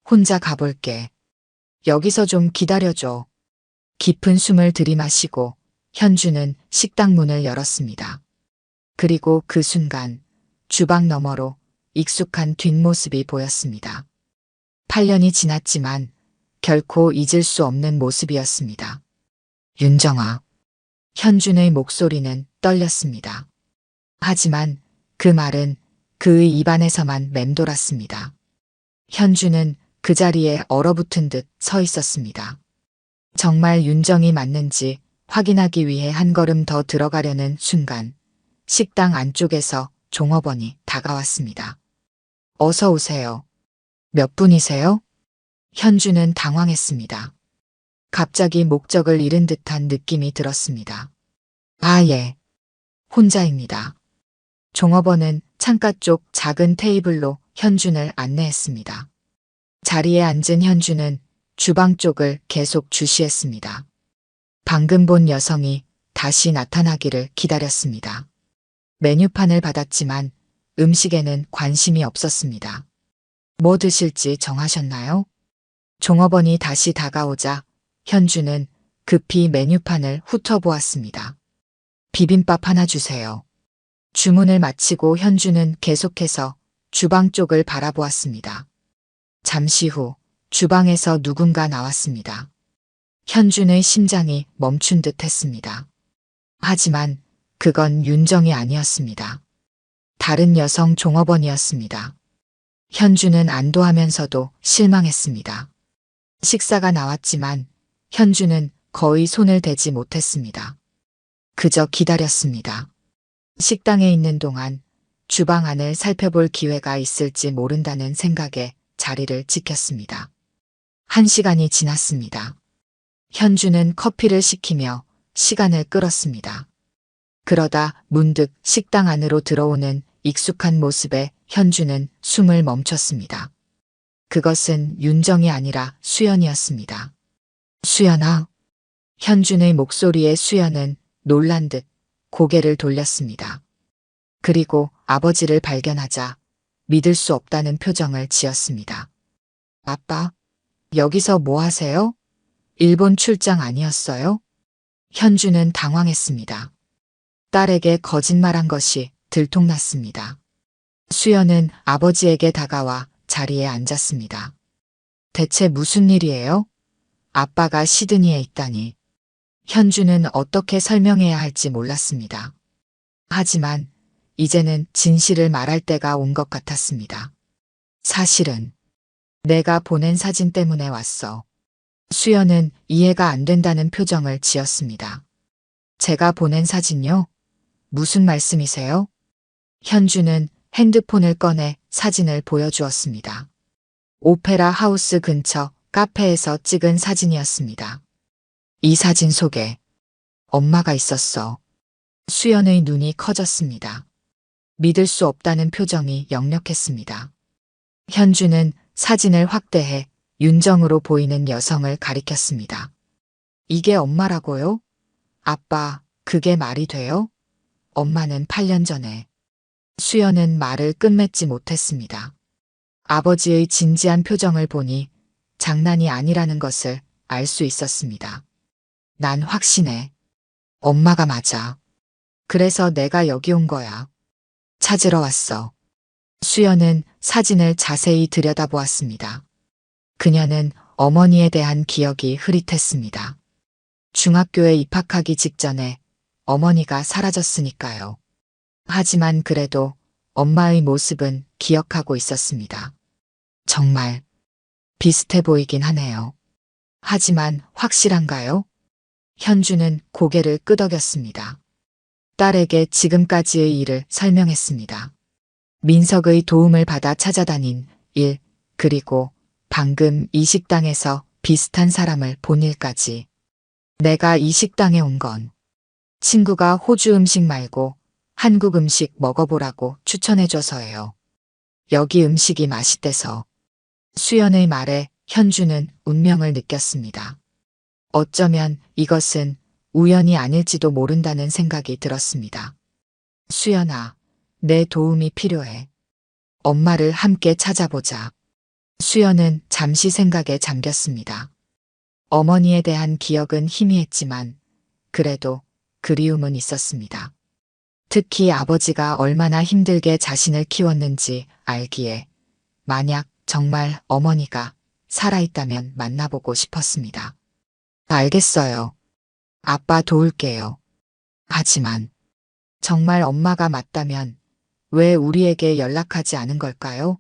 Speaker 1: 혼자 가볼게. 여기서 좀 기다려줘. 깊은 숨을 들이마시고 현주는 식당 문을 열었습니다. 그리고 그 순간 주방 너머로 익숙한 뒷모습이 보였습니다. 8년이 지났지만 결코 잊을 수 없는 모습이었습니다. 윤정아. 현준의 목소리는 떨렸습니다. 하지만 그 말은 그의 입안에서만 맴돌았습니다. 현준은 그 자리에 얼어붙은 듯 서 있었습니다. 정말 윤정이 맞는지 확인하기 위해 한 걸음 더 들어가려는 순간 식당 안쪽에서 종업원이 다가왔습니다. 어서 오세요. 몇 분이세요? 현주는 당황했습니다. 갑자기 목적을 잃은 듯한 느낌이 들었습니다. 아, 예. 혼자입니다. 종업원은 창가 쪽 작은 테이블로 현준을 안내했습니다. 자리에 앉은 현주는 주방 쪽을 계속 주시했습니다. 방금 본 여성이 다시 나타나기를 기다렸습니다. 메뉴판을 받았지만 음식에는 관심이 없었습니다. 뭐 드실지 정하셨나요? 종업원이 다시 다가오자 현주는 급히 메뉴판을 훑어보았습니다. 비빔밥 하나 주세요. 주문을 마치고 현주는 계속해서 주방 쪽을 바라보았습니다. 잠시 후 주방에서 누군가 나왔습니다. 현준의 심장이 멈춘 듯 했습니다. 하지만 그건 윤정이 아니었습니다. 다른 여성 종업원이었습니다. 현주는 안도하면서도 실망했습니다. 식사가 나왔지만 현주는 거의 손을 대지 못했습니다. 그저 기다렸습니다. 식당에 있는 동안 주방 안을 살펴볼 기회가 있을지 모른다는 생각에 자리를 지켰습니다. 1시간이 지났습니다. 현주는 커피를 시키며 시간을 끌었습니다. 그러다 문득 식당 안으로 들어오는 익숙한 모습에 현주는 숨을 멈췄습니다. 그것은 윤정이 아니라 수연이었습니다. 수연아. 현준의 목소리에 수연은 놀란 듯 고개를 돌렸습니다. 그리고 아버지를 발견하자 믿을 수 없다는 표정을 지었습니다. 아빠, 여기서 뭐 하세요? 일본 출장 아니었어요? 현주는 당황했습니다. 딸에게 거짓말한 것이 들통났습니다. 수연은 아버지에게 다가와 자리에 앉았습니다. 대체 무슨 일이에요? 아빠가 시드니에 있다니. 현주는 어떻게 설명해야 할지 몰랐습니다. 하지만 이제는 진실을 말할 때가 온 것 같았습니다. 사실은 내가 보낸 사진 때문에 왔어. 수연은 이해가 안 된다는 표정을 지었습니다. 제가 보낸 사진요? 무슨 말씀이세요? 현주는 핸드폰을 꺼내 사진을 보여주었습니다. 오페라 하우스 근처 카페에서 찍은 사진이었습니다. 이 사진 속에 엄마가 있었어. 수연의 눈이 커졌습니다. 믿을 수 없다는 표정이 역력했습니다. 현주는 사진을 확대해 윤정으로 보이는 여성을 가리켰습니다. 이게 엄마라고요? 아빠, 그게 말이 돼요? 엄마는 8년 전에. 수연은 말을 끝맺지 못했습니다. 아버지의 진지한 표정을 보니 장난이 아니라는 것을 알 수 있었습니다. 난 확신해. 엄마가 맞아. 그래서 내가 여기 온 거야. 찾으러 왔어. 수연은 사진을 자세히 들여다보았습니다. 그녀는 어머니에 대한 기억이 흐릿했습니다. 중학교에 입학하기 직전에 어머니가 사라졌으니까요. 하지만 그래도 엄마의 모습은 기억하고 있었습니다. 정말 비슷해 보이긴 하네요. 하지만 확실한가요? 현주는 고개를 끄덕였습니다. 딸에게 지금까지의 일을 설명했습니다. 민석의 도움을 받아 찾아다닌 일, 그리고 방금 이 식당에서 비슷한 사람을 본 일까지. 내가 이 식당에 온 건 친구가 호주 음식 말고 한국 음식 먹어보라고 추천해줘서예요. 여기 음식이 맛있대서. 수연의 말에 현주는 운명을 느꼈습니다. 어쩌면 이것은 우연이 아닐지도 모른다는 생각이 들었습니다. 수연아, 내 도움이 필요해. 엄마를 함께 찾아보자. 수연은 잠시 생각에 잠겼습니다. 어머니에 대한 기억은 희미했지만 그래도 그리움은 있었습니다. 특히 아버지가 얼마나 힘들게 자신을 키웠는지 알기에 만약 정말 어머니가 살아있다면 만나보고 싶었습니다. 알겠어요. 아빠 도울게요. 하지만 정말 엄마가 맞다면 왜 우리에게 연락하지 않은 걸까요?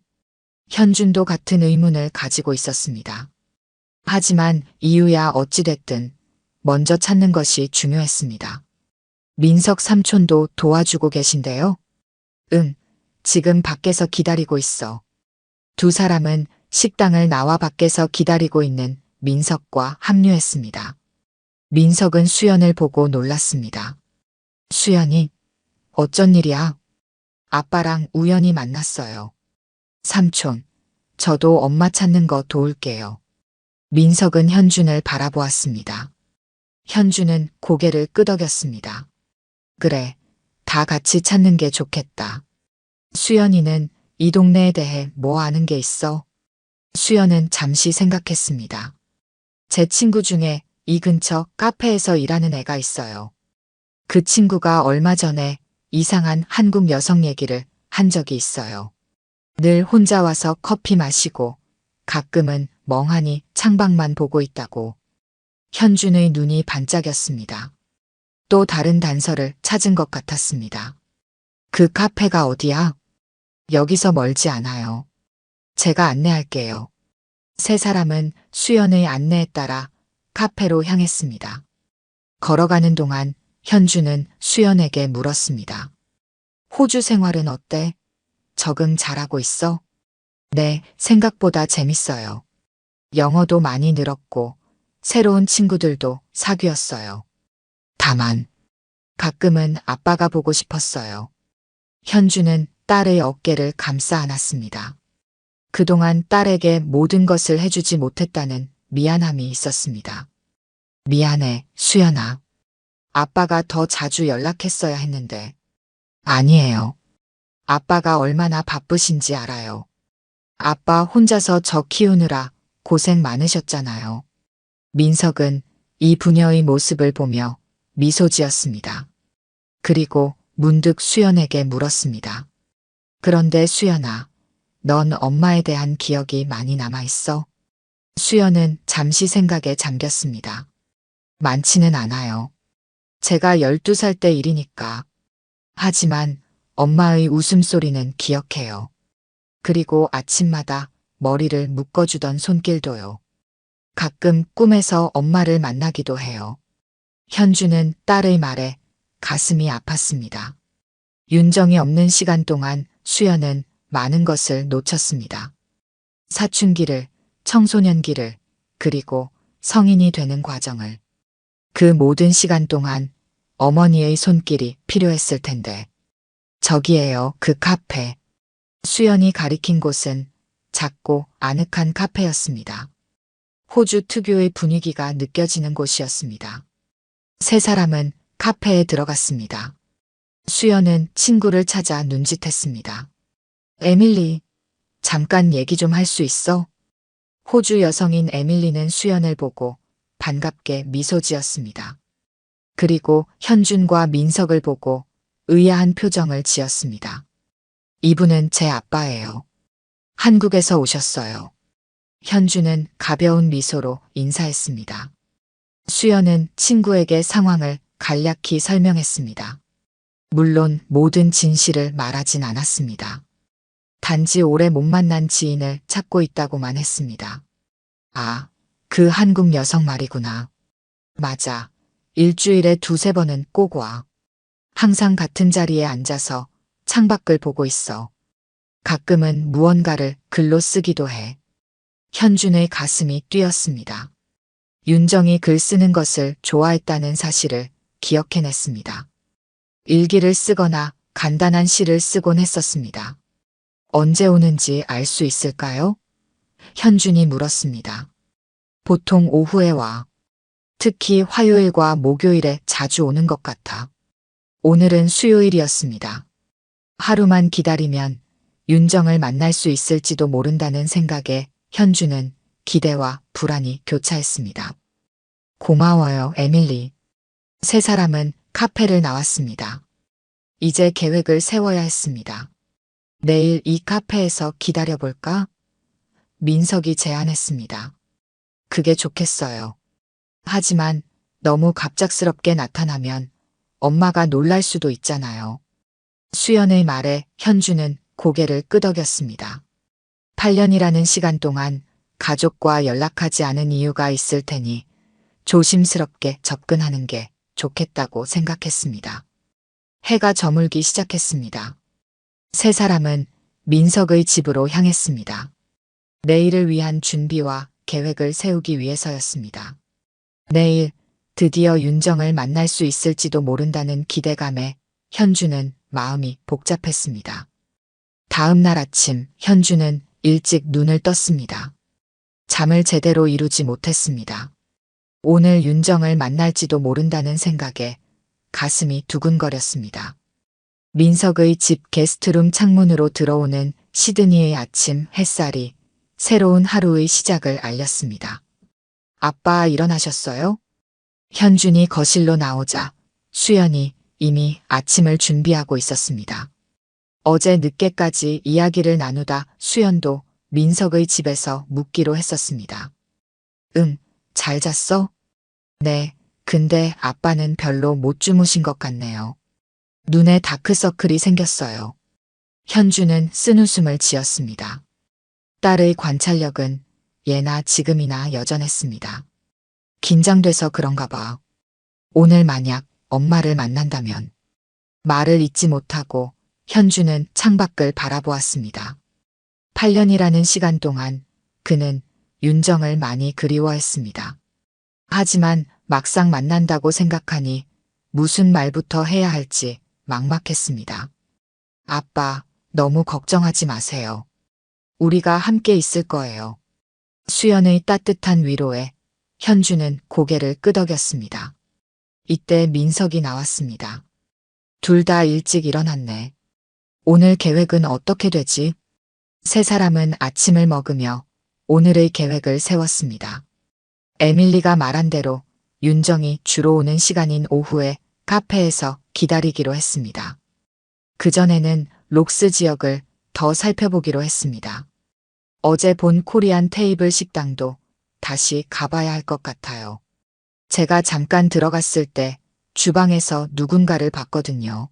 Speaker 1: 현준도 같은 의문을 가지고 있었습니다. 하지만 이유야 어찌됐든 먼저 찾는 것이 중요했습니다. 민석 삼촌도 도와주고 계신데요? 응, 지금 밖에서 기다리고 있어. 두 사람은 식당을 나와 밖에서 기다리고 있는 민석과 합류했습니다. 민석은 수연을 보고 놀랐습니다. 수연이, 어쩐 일이야? 아빠랑 우연히 만났어요. 삼촌, 저도 엄마 찾는 거 도울게요. 민석은 현준을 바라보았습니다. 현준은 고개를 끄덕였습니다. 그래, 다 같이 찾는 게 좋겠다. 수연이는 이 동네에 대해 뭐 아는 게 있어? 수연은 잠시 생각했습니다. 제 친구 중에 이 근처 카페에서 일하는 애가 있어요. 그 친구가 얼마 전에 이상한 한국 여성 얘기를 한 적이 있어요. 늘 혼자 와서 커피 마시고 가끔은 멍하니 창밖만 보고 있다고. 현준의 눈이 반짝였습니다. 또 다른 단서를 찾은 것 같았습니다. 그 카페가 어디야? 여기서 멀지 않아요. 제가 안내할게요. 세 사람은 수연의 안내에 따라 카페로 향했습니다. 걸어가는 동안 현주는 수연에게 물었습니다. 호주 생활은 어때? 적응 잘하고 있어? 네, 생각보다 재밌어요. 영어도 많이 늘었고 새로운 친구들도 사귀었어요. 다만 가끔은 아빠가 보고 싶었어요. 현주는 딸의 어깨를 감싸 안았습니다. 그동안 딸에게 모든 것을 해주지 못했다는 미안함이 있었습니다. 미안해, 수연아. 아빠가 더 자주 연락했어야 했는데. 아니에요. 아빠가 얼마나 바쁘신지 알아요. 아빠 혼자서 저 키우느라 고생 많으셨잖아요. 민석은 이 부녀의 모습을 보며 미소 지었습니다. 그리고 문득 수연에게 물었습니다. 그런데 수연아, 넌 엄마에 대한 기억이 많이 남아있어? 수연은 잠시 생각에 잠겼습니다. 많지는 않아요. 제가 12살 때 일이니까. 하지만 엄마의 웃음소리는 기억해요. 그리고 아침마다 머리를 묶어주던 손길도요. 가끔 꿈에서 엄마를 만나기도 해요. 현주는 딸의 말에 가슴이 아팠습니다. 윤정이 없는 시간 동안 수연은 많은 것을 놓쳤습니다. 사춘기를, 청소년기를, 그리고 성인이 되는 과정을. 그 모든 시간 동안 어머니의 손길이 필요했을 텐데. 저기에요, 그 카페. 수연이 가리킨 곳은 작고 아늑한 카페였습니다. 호주 특유의 분위기가 느껴지는 곳이었습니다. 세 사람은 카페에 들어갔습니다. 수연은 친구를 찾아 눈짓했습니다. 에밀리, 잠깐 얘기 좀 할 수 있어? 호주 여성인 에밀리는 수연을 보고 반갑게 미소 지었습니다. 그리고 현준과 민석을 보고 의아한 표정을 지었습니다. 이분은 제 아빠예요. 한국에서 오셨어요. 현준은 가벼운 미소로 인사했습니다. 수연은 친구에게 상황을 간략히 설명했습니다. 물론 모든 진실을 말하진 않았습니다. 단지 오래 못 만난 지인을 찾고 있다고만 했습니다. 아, 그 한국 여성 말이구나. 맞아. 일주일에 두세 번은 꼭 와. 항상 같은 자리에 앉아서 창밖을 보고 있어. 가끔은 무언가를 글로 쓰기도 해. 현준의 가슴이 뛰었습니다. 윤정이 글 쓰는 것을 좋아했다는 사실을 기억해냈습니다. 일기를 쓰거나 간단한 시를 쓰곤 했었습니다. 언제 오는지 알 수 있을까요? 현준이 물었습니다. 보통 오후에 와. 특히 화요일과 목요일에 자주 오는 것 같아. 오늘은 수요일이었습니다. 하루만 기다리면 윤정을 만날 수 있을지도 모른다는 생각에 현준은 기대와 불안이 교차했습니다. 고마워요, 에밀리. 세 사람은 카페를 나왔습니다. 이제 계획을 세워야 했습니다. 내일 이 카페에서 기다려볼까? 민석이 제안했습니다. 그게 좋겠어요. 하지만 너무 갑작스럽게 나타나면 엄마가 놀랄 수도 있잖아요. 수연의 말에 현주는 고개를 끄덕였습니다. 8년이라는 시간 동안 가족과 연락하지 않은 이유가 있을 테니 조심스럽게 접근하는 게 좋겠다고 생각했습니다. 해가 저물기 시작했습니다. 세 사람은 민석의 집으로 향했습니다. 내일을 위한 준비와 계획을 세우기 위해서였습니다. 내일 드디어 윤정을 만날 수 있을지도 모른다는 기대감에 현주는 마음이 복잡했습니다. 다음 날 아침 현주는 일찍 눈을 떴습니다. 잠을 제대로 이루지 못했습니다. 오늘 윤정을 만날지도 모른다는 생각에 가슴이 두근거렸습니다. 민석의 집 게스트룸 창문으로 들어오는 시드니의 아침 햇살이 새로운 하루의 시작을 알렸습니다. 아빠 일어나셨어요? 현준이 거실로 나오자 수연이 이미 아침을 준비하고 있었습니다. 어제 늦게까지 이야기를 나누다 수연도 민석의 집에서 묵기로 했었습니다. 응, 잘 잤어? 네, 근데 아빠는 별로 못 주무신 것 같네요. 눈에 다크서클이 생겼어요. 현주는 쓴웃음을 지었습니다. 딸의 관찰력은 예나 지금이나 여전했습니다. 긴장돼서 그런가 봐. 오늘 만약 엄마를 만난다면. 말을 잇지 못하고 현주는 창밖을 바라보았습니다. 8년이라는 시간 동안 그는 윤정을 많이 그리워했습니다. 하지만 막상 만난다고 생각하니 무슨 말부터 해야 할지 막막했습니다. 아빠, 너무 걱정하지 마세요. 우리가 함께 있을 거예요. 수연의 따뜻한 위로에 현주는 고개를 끄덕였습니다. 이때 민석이 나왔습니다. 둘 다 일찍 일어났네. 오늘 계획은 어떻게 되지? 세 사람은 아침을 먹으며 오늘의 계획을 세웠습니다. 에밀리가 말한 대로 윤정이 주로 오는 시간인 오후에 카페에서 기다리기로 했습니다. 그전에는 록스 지역을 더 살펴보기로 했습니다. 어제 본 코리안 테이블 식당도 다시 가봐야 할 것 같아요. 제가 잠깐 들어갔을 때 주방에서 누군가를 봤거든요.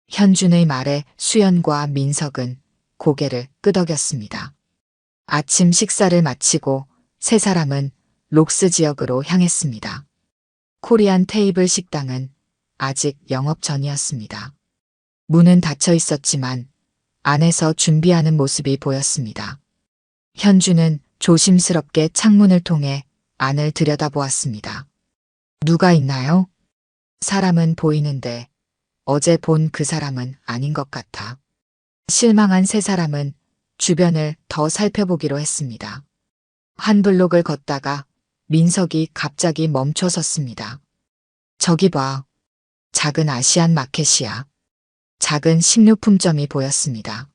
Speaker 1: 현준의 말에 수연과 민석은 고개를 끄덕였습니다. 아침 식사를 마치고 세 사람은 록스 지역으로 향했습니다. 코리안 테이블 식당은 아직 영업 전이었습니다. 문은 닫혀 있었지만 안에서 준비하는 모습이 보였습니다. 현주는 조심스럽게 창문을 통해 안을 들여다보았습니다. 누가 있나요? 사람은 보이는데 어제 본 그 사람은 아닌 것 같아. 실망한 세 사람은 주변을 더 살펴보기로 했습니다. 한 블록을 걷다가 민석이 갑자기 멈춰 섰습니다. 저기 봐. 작은 아시안 마켓이야. 작은 식료품점이 보였습니다.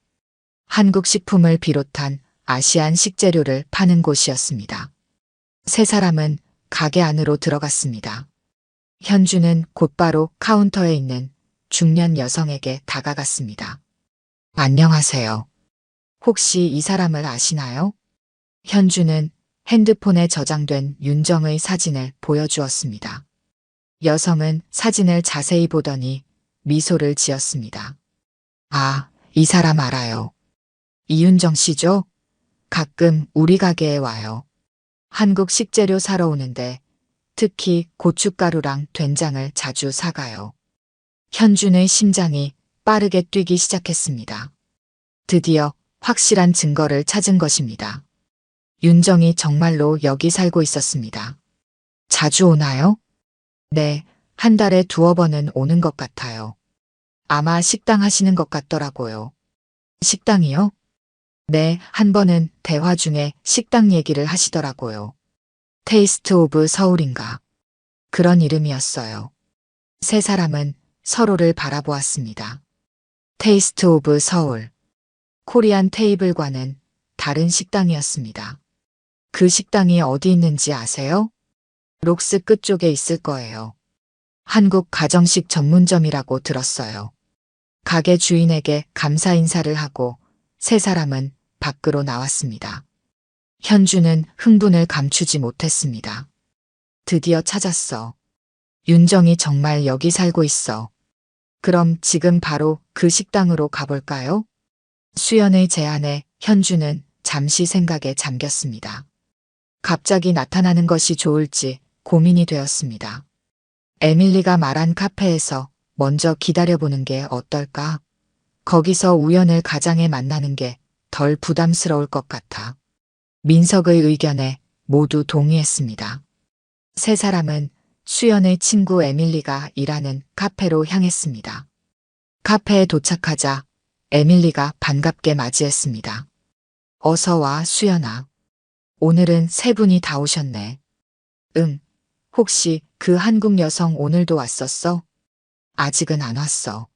Speaker 1: 한국 식품을 비롯한 아시안 식재료를 파는 곳이었습니다. 세 사람은 가게 안으로 들어갔습니다. 현주는 곧바로 카운터에 있는 중년 여성에게 다가갔습니다. 안녕하세요. 혹시 이 사람을 아시나요? 현주는 핸드폰에 저장된 윤정의 사진을 보여주었습니다. 여성은 사진을 자세히 보더니 미소를 지었습니다. 아, 이 사람 알아요. 이윤정 씨죠? 가끔 우리 가게에 와요. 한국 식재료 사러 오는데 특히 고춧가루랑 된장을 자주 사가요. 현준의 심장이 빠르게 뛰기 시작했습니다. 드디어 확실한 증거를 찾은 것입니다. 윤정이 정말로 여기 살고 있었습니다. 자주 오나요? 네, 한 달에 2-3번은 오는 것 같아요. 아마 식당 하시는 것 같더라고요. 식당이요? 네, 한 번은 대화 중에 식당 얘기를 하시더라고요. 테이스트 오브 서울인가. 그런 이름이었어요. 세 사람은 서로를 바라보았습니다. 테이스트 오브 서울. 코리안 테이블과는 다른 식당이었습니다. 그 식당이 어디 있는지 아세요? 록스 끝쪽에 있을 거예요. 한국 가정식 전문점이라고 들었어요. 가게 주인에게 감사 인사를 하고 세 사람은 밖으로 나왔습니다. 현주는 흥분을 감추지 못했습니다. 드디어 찾았어. 윤정이 정말 여기 살고 있어. 그럼 지금 바로 그 식당으로 가볼까요? 수연의 제안에 현주는 잠시 생각에 잠겼습니다. 갑자기 나타나는 것이 좋을지 고민이 되었습니다. 에밀리가 말한 카페에서 먼저 기다려보는 게 어떨까? 거기서 우연을 가장에 만나는 게 덜 부담스러울 것 같아. 민석의 의견에 모두 동의했습니다. 세 사람은 수연의 친구 에밀리가 일하는 카페로 향했습니다. 카페에 도착하자 에밀리가 반갑게 맞이했습니다. 어서 와, 수연아. 오늘은 세 분이 다 오셨네. 응. 혹시 그 한국 여성 오늘도 왔었어? 아직은 안 왔어.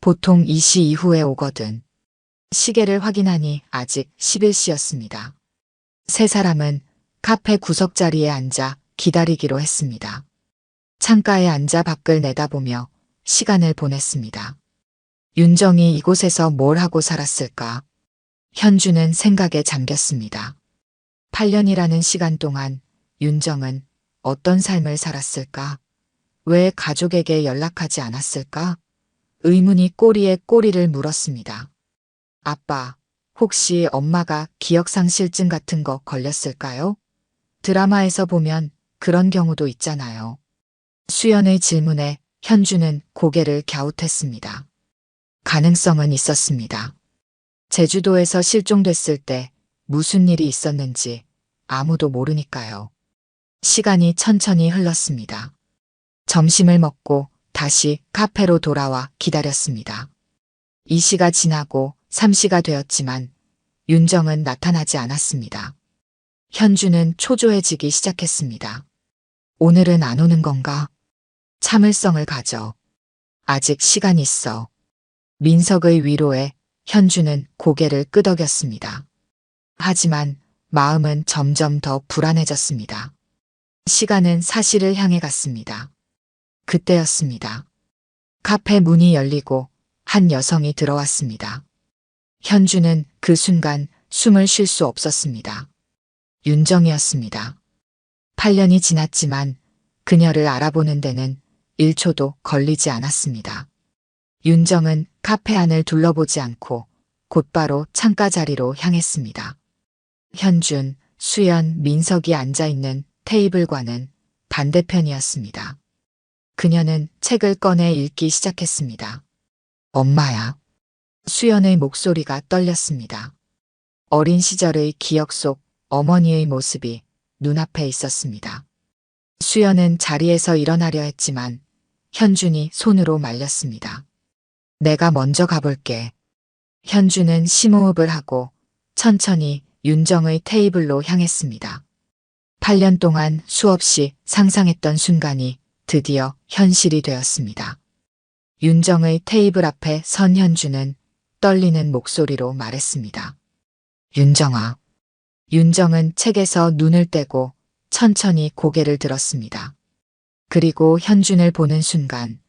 Speaker 1: 보통 이 시 이후에 오거든. 시계를 확인하니 아직 11시였습니다. 세 사람은 카페 구석자리에 앉아 기다리기로 했습니다. 창가에 앉아 밖을 내다보며 시간을 보냈습니다. 윤정이 이곳에서 뭘 하고 살았을까? 현주는 생각에 잠겼습니다. 8년이라는 시간 동안 윤정은 어떤 삶을 살았을까? 왜 가족에게 연락하지 않았을까? 의문이 꼬리에 꼬리를 물었습니다. 아빠, 혹시 엄마가 기억상실증 같은 거 걸렸을까요? 드라마에서 보면 그런 경우도 있잖아요. 수연의 질문에 현주는 고개를 갸웃했습니다. 가능성은 있었습니다. 제주도에서 실종됐을 때 무슨 일이 있었는지 아무도 모르니까요. 시간이 천천히 흘렀습니다. 점심을 먹고 다시 카페로 돌아와 기다렸습니다. 2시가 지나고 3시가 되었지만 윤정은 나타나지 않았습니다. 현주는 초조해지기 시작했습니다. 오늘은 안 오는 건가? 참을성을 가져. 아직 시간 있어. 민석의 위로에 현주는 고개를 끄덕였습니다. 하지만 마음은 점점 더 불안해졌습니다. 시간은 사실을 향해 갔습니다. 그때였습니다. 카페 문이 열리고 한 여성이 들어왔습니다. 현주는 그 순간 숨을 쉴 수 없었습니다. 윤정이었습니다. 8년이 지났지만 그녀를 알아보는 데는 1초도 걸리지 않았습니다. 윤정은 카페 안을 둘러보지 않고 곧바로 창가 자리로 향했습니다. 현준, 수연, 민석이 앉아있는 테이블과는 반대편이었습니다. 그녀는 책을 꺼내 읽기 시작했습니다. 엄마야. 수연의 목소리가 떨렸습니다. 어린 시절의 기억 속 어머니의 모습이 눈앞에 있었습니다. 수연은 자리에서 일어나려 했지만 현준이 손으로 말렸습니다. 내가 먼저 가볼게. 현준은 심호흡을 하고 천천히 윤정의 테이블로 향했습니다. 8년 동안 수없이 상상했던 순간이 드디어 현실이 되었습니다. 윤정의 테이블 앞에 선 현주는 떨리는 목소리로 말했습니다. 윤정아. 윤정은 책에서 눈을 떼고 천천히 고개를 들었습니다. 그리고 현준을 보는 순간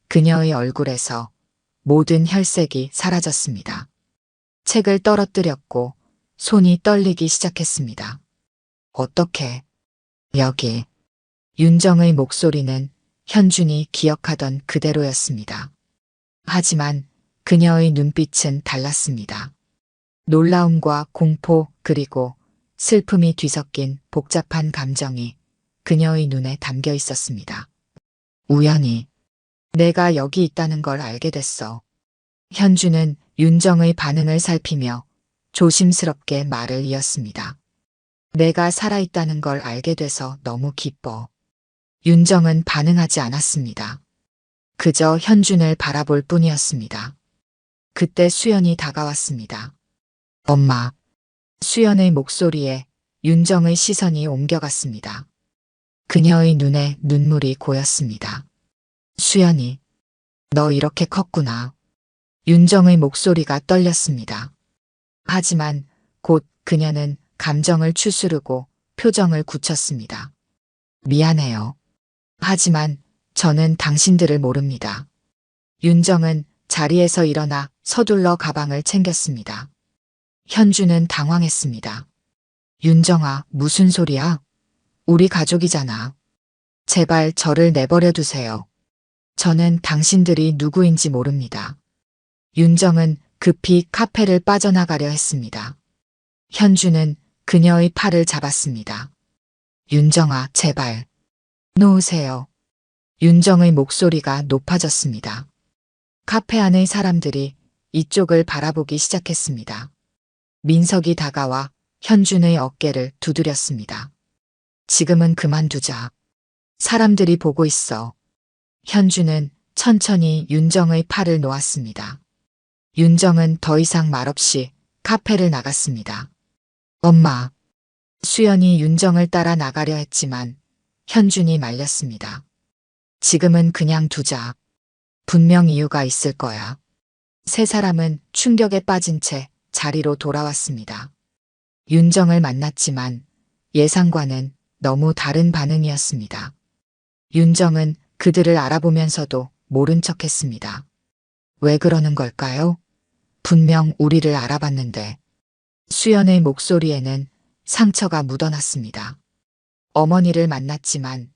Speaker 1: 그녀의 얼굴에서 모든 혈색이 사라졌습니다. 책을 떨어뜨렸고 손이 떨리기 시작했습니다. 어떻게? 여기. 윤정의 목소리는 현준이 기억하던 그대로였습니다. 하지만 그녀의 눈빛은 달랐습니다. 놀라움과 공포 그리고 슬픔이 뒤섞인 복잡한 감정이 그녀의 눈에 담겨 있었습니다. 우연히 내가 여기 있다는 걸 알게 됐어. 현주는 윤정의 반응을 살피며 조심스럽게 말을 이었습니다. 내가 살아있다는 걸 알게 돼서 너무 기뻐. 윤정은 반응하지 않았습니다. 그저 현준을 바라볼 뿐이었습니다. 그때 수연이 다가왔습니다. 엄마. 수연의 목소리에 윤정의 시선이 옮겨갔습니다. 그녀의 눈에 눈물이 고였습니다. 수연이, 너 이렇게 컸구나. 윤정의 목소리가 떨렸습니다. 하지만 곧 그녀는 감정을 추스르고 표정을 굳혔습니다. 미안해요. 하지만 저는 당신들을 모릅니다. 윤정은 자리에서 일어나 서둘러 가방을 챙겼습니다. 현주는 당황했습니다. 윤정아, 무슨 소리야? 우리 가족이잖아. 제발 저를 내버려 두세요. 저는 당신들이 누구인지 모릅니다. 윤정은 급히 카페를 빠져나가려 했습니다. 현주는 그녀의 팔을 잡았습니다. 윤정아, 제발. 놓으세요. 윤정의 목소리가 높아졌습니다. 카페 안의 사람들이 이쪽을 바라보기 시작했습니다. 민석이 다가와 현준의 어깨를 두드렸습니다. 지금은 그만두자. 사람들이 보고 있어. 현준은 천천히 윤정의 팔을 놓았습니다. 윤정은 더 이상 말없이 카페를 나갔습니다. 엄마. 수연이 윤정을 따라 나가려 했지만 현준이 말렸습니다. 지금은 그냥 두자. 분명 이유가 있을 거야. 세 사람은 충격에 빠진 채 자리로 돌아왔습니다. 윤정을 만났지만 예상과는 너무 다른 반응이었습니다. 윤정은 그들을 알아보면서도 모른 척했습니다. 왜 그러는 걸까요? 분명 우리를 알아봤는데. 수연의 목소리에는 상처가 묻어났습니다. 어머니를 만났지만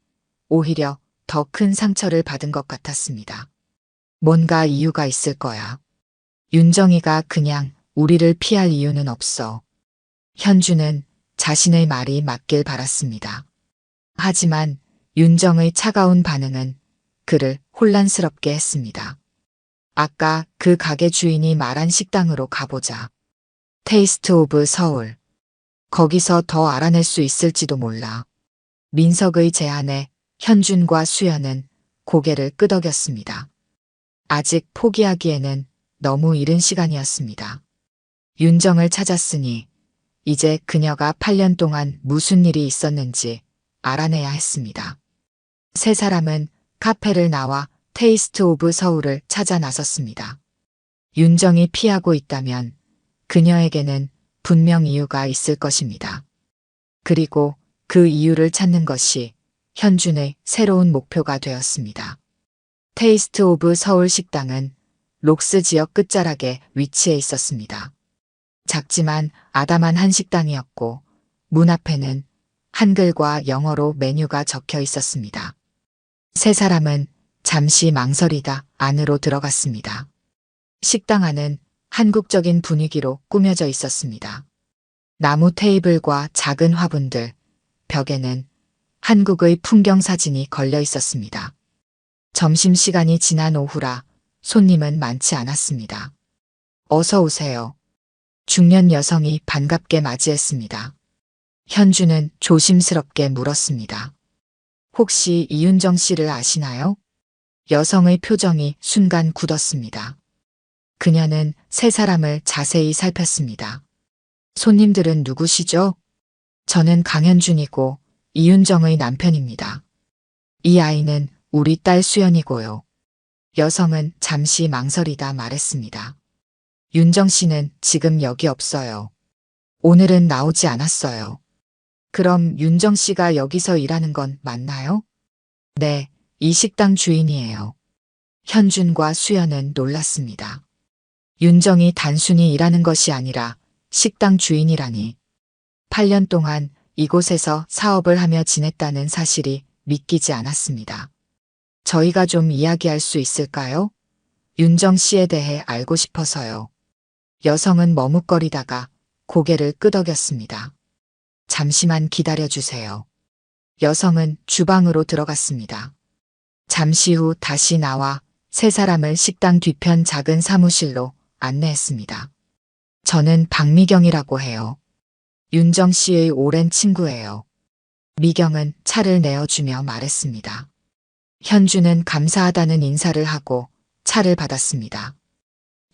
Speaker 1: 오히려 더 큰 상처를 받은 것 같았습니다. 뭔가 이유가 있을 거야. 윤정이가 그냥 우리를 피할 이유는 없어. 현주는 자신의 말이 맞길 바랐습니다. 하지만 윤정의 차가운 반응은 그를 혼란스럽게 했습니다. 아까 그 가게 주인이 말한 식당으로 가보자. 테이스트 오브 서울. 거기서 더 알아낼 수 있을지도 몰라. 민석의 제안에 현준과 수연은 고개를 끄덕였습니다. 아직 포기하기에는 너무 이른 시간이었습니다. 윤정을 찾았으니 이제 그녀가 8년 동안 무슨 일이 있었는지 알아내야 했습니다. 세 사람은 카페를 나와 테이스트 오브 서울을 찾아 나섰습니다. 윤정이 피하고 있다면 그녀에게는 분명 이유가 있을 것입니다. 그리고 그 이유를 찾는 것이 현준의 새로운 목표가 되었습니다. 테이스트 오브 서울 식당은 록스 지역 끝자락에 위치해 있었습니다. 작지만 아담한 한식당이었고 문 앞에는 한글과 영어로 메뉴가 적혀 있었습니다. 세 사람은 잠시 망설이다 안으로 들어갔습니다. 식당 안은 한국적인 분위기로 꾸며져 있었습니다. 나무 테이블과 작은 화분들, 벽에는 한국의 풍경 사진이 걸려 있었습니다. 점심시간이 지난 오후라 손님은 많지 않았습니다. 어서 오세요. 중년 여성이 반갑게 맞이했습니다. 현주는 조심스럽게 물었습니다. 혹시 이윤정 씨를 아시나요? 여성의 표정이 순간 굳었습니다. 그녀는 세 사람을 자세히 살폈습니다. 손님들은 누구시죠? 저는 강현준이고 이윤정의 남편입니다. 이 아이는 우리 딸 수연이고요. 여성은 잠시 망설이다 말했습니다. 윤정 씨는 지금 여기 없어요. 오늘은 나오지 않았어요. 그럼 윤정 씨가 여기서 일하는 건 맞나요? 네, 이 식당 주인이에요. 현준과 수연은 놀랐습니다. 윤정이 단순히 일하는 것이 아니라 식당 주인이라니. 8년 동안 이곳에서 사업을 하며 지냈다는 사실이 믿기지 않았습니다. 저희가 좀 이야기할 수 있을까요? 윤정 씨에 대해 알고 싶어서요. 여성은 머뭇거리다가 고개를 끄덕였습니다. 잠시만 기다려주세요. 여성은 주방으로 들어갔습니다. 잠시 후 다시 나와 세 사람을 식당 뒤편 작은 사무실로 안내했습니다. 저는 박미경이라고 해요. 윤정 씨의 오랜 친구예요. 미경은 차를 내어주며 말했습니다. 현주는 감사하다는 인사를 하고 차를 받았습니다.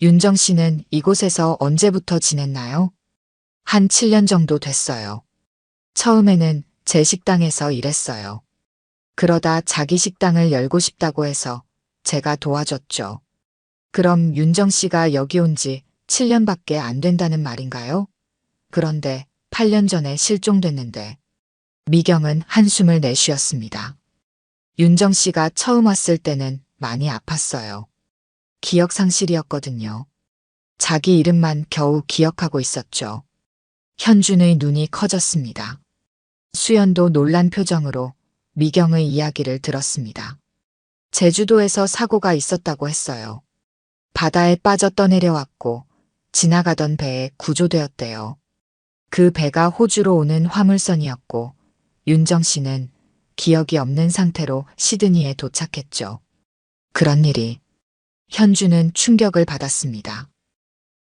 Speaker 1: 윤정 씨는 이곳에서 언제부터 지냈나요? 한 7년 정도 됐어요. 처음에는 제 식당에서 일했어요. 그러다 자기 식당을 열고 싶다고 해서 제가 도와줬죠. 그럼 윤정 씨가 여기 온 지 7년밖에 안 된다는 말인가요? 그런데 8년 전에 실종됐는데. 미경은 한숨을 내쉬었습니다. 윤정 씨가 처음 왔을 때는 많이 아팠어요. 기억 상실이었거든요. 자기 이름만 겨우 기억하고 있었죠. 현준의 눈이 커졌습니다. 수연도 놀란 표정으로 미경의 이야기를 들었습니다. 제주도에서 사고가 있었다고 했어요. 바다에 빠져 떠내려왔고 지나가던 배에 구조되었대요. 그 배가 호주로 오는 화물선이었고 윤정 씨는 기억이 없는 상태로 시드니에 도착했죠. 그런 일이. 현주는 충격을 받았습니다.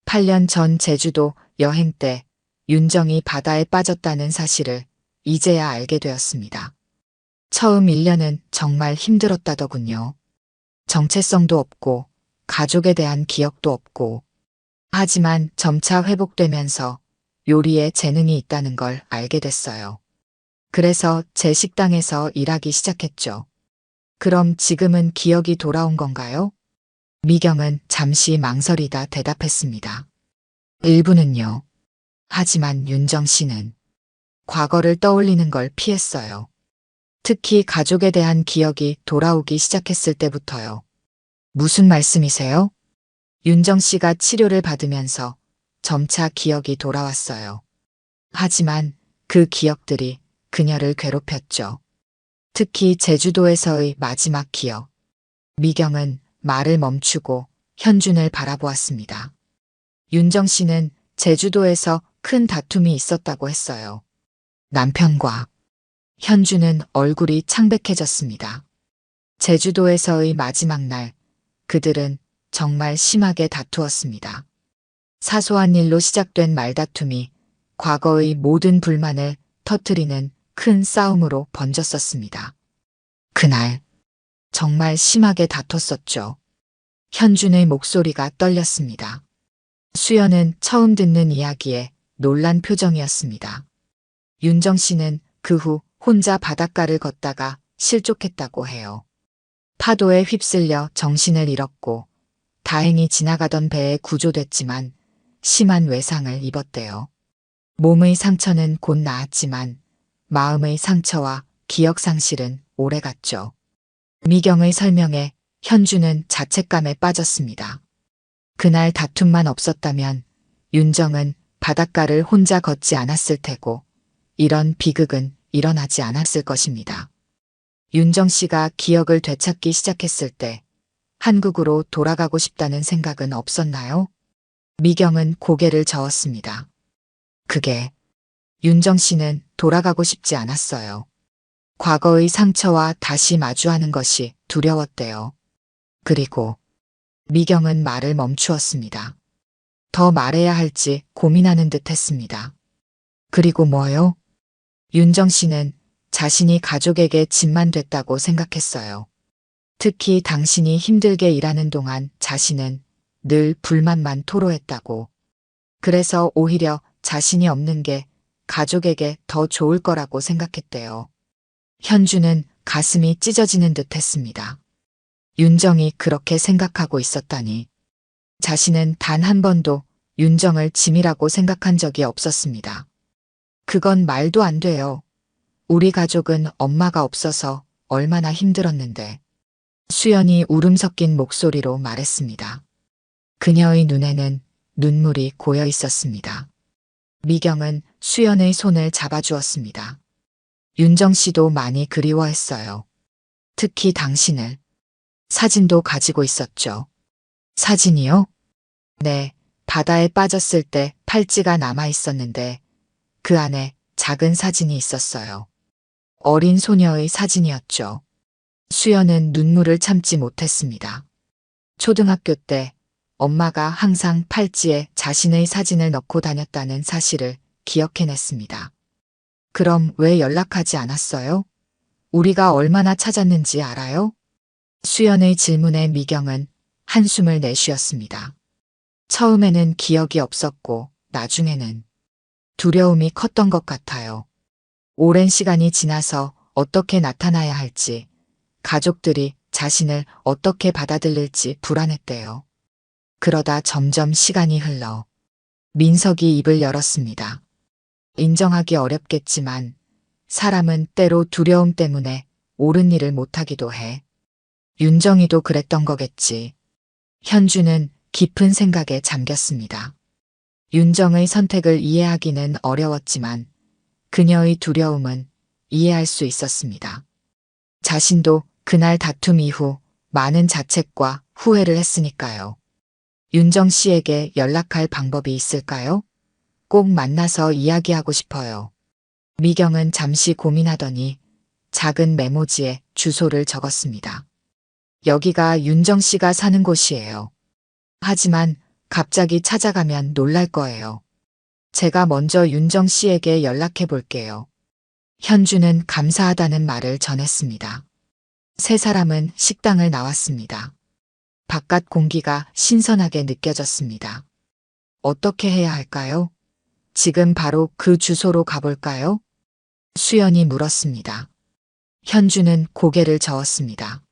Speaker 1: 8년 전 제주도 여행 때 윤정이 바다에 빠졌다는 사실을 이제야 알게 되었습니다. 처음 1년은 정말 힘들었다더군요. 정체성도 없고 가족에 대한 기억도 없고. 하지만 점차 회복되면서 요리에 재능이 있다는 걸 알게 됐어요. 그래서 제 식당에서 일하기 시작했죠. 그럼 지금은 기억이 돌아온 건가요? 미경은 잠시 망설이다 대답했습니다. 일부는요. 하지만 윤정 씨는 과거를 떠올리는 걸 피했어요. 특히 가족에 대한 기억이 돌아오기 시작했을 때부터요. 무슨 말씀이세요? 윤정 씨가 치료를 받으면서 점차 기억이 돌아왔어요. 하지만 그 기억들이 그녀를 괴롭혔죠. 특히 제주도에서의 마지막 기억. 미경은 말을 멈추고 현준을 바라보았습니다. 윤정 씨는 제주도에서 큰 다툼이 있었다고 했어요. 남편과. 현준은 얼굴이 창백해졌습니다. 제주도에서의 마지막 날, 그들은 정말 심하게 다투었습니다. 사소한 일로 시작된 말다툼이 과거의 모든 불만을 터뜨리는 큰 싸움으로 번졌었습니다. 그날 정말 심하게 다퉜었죠. 현준의 목소리가 떨렸습니다. 수연은 처음 듣는 이야기에 놀란 표정이었습니다. 윤정 씨는 그 후 혼자 바닷가를 걷다가 실족했다고 해요. 파도에 휩쓸려 정신을 잃었고 다행히 지나가던 배에 구조됐지만 심한 외상을 입었대요. 몸의 상처는 곧 나았지만 마음의 상처와 기억 상실은 오래갔죠. 미경의 설명에 현주는 자책감에 빠졌습니다. 그날 다툼만 없었다면 윤정은 바닷가를 혼자 걷지 않았을 테고 이런 비극은 일어나지 않았을 것입니다. 윤정 씨가 기억을 되찾기 시작했을 때 한국으로 돌아가고 싶다는 생각은 없었나요? 미경은 고개를 저었습니다. 그게 윤정 씨는 돌아가고 싶지 않았어요. 과거의 상처와 다시 마주하는 것이 두려웠대요. 그리고 미경은 말을 멈추었습니다. 더 말해야 할지 고민하는 듯 했습니다. 그리고 뭐요? 윤정 씨는 자신이 가족에게 짐만 됐다고 생각했어요. 특히 당신이 힘들게 일하는 동안 자신은 늘 불만만 토로했다고. 그래서 오히려 자신이 없는 게 가족에게 더 좋을 거라고 생각했대요. 현주는 가슴이 찢어지는 듯 했습니다. 윤정이 그렇게 생각하고 있었다니. 자신은 단 한 번도 윤정을 짐이라고 생각한 적이 없었습니다. 그건 말도 안 돼요. 우리 가족은 엄마가 없어서 얼마나 힘들었는데. 수연이 울음 섞인 목소리로 말했습니다. 그녀의 눈에는 눈물이 고여 있었습니다. 미경은 수연의 손을 잡아주었습니다. 윤정 씨도 많이 그리워했어요. 특히 당신을. 사진도 가지고 있었죠. 사진이요? 네, 바다에 빠졌을 때 팔찌가 남아 있었는데 그 안에 작은 사진이 있었어요. 어린 소녀의 사진이었죠. 수연은 눈물을 참지 못했습니다. 초등학교 때 엄마가 항상 팔찌에 자신의 사진을 넣고 다녔다는 사실을 기억해냈습니다. 그럼 왜 연락하지 않았어요? 우리가 얼마나 찾았는지 알아요? 수연의 질문에 미경은 한숨을 내쉬었습니다. 처음에는 기억이 없었고 나중에는 두려움이 컸던 것 같아요. 오랜 시간이 지나서 어떻게 나타나야 할지, 가족들이 자신을 어떻게 받아들일지 불안했대요. 그러다 점점 시간이 흘러 민석이 입을 열었습니다. 인정하기 어렵겠지만 사람은 때로 두려움 때문에 옳은 일을 못하기도 해. 윤정이도 그랬던 거겠지. 현주는 깊은 생각에 잠겼습니다. 윤정의 선택을 이해하기는 어려웠지만 그녀의 두려움은 이해할 수 있었습니다. 자신도 그날 다툼 이후 많은 자책과 후회를 했으니까요. 윤정 씨에게 연락할 방법이 있을까요? 꼭 만나서 이야기하고 싶어요. 미경은 잠시 고민하더니 작은 메모지에 주소를 적었습니다. 여기가 윤정 씨가 사는 곳이에요. 하지만 갑자기 찾아가면 놀랄 거예요. 제가 먼저 윤정 씨에게 연락해 볼게요. 현주는 감사하다는 말을 전했습니다. 세 사람은 식당을 나왔습니다. 바깥 공기가 신선하게 느껴졌습니다. 어떻게 해야 할까요? 지금 바로 그 주소로 가볼까요? 수연이 물었습니다. 현주는 고개를 저었습니다.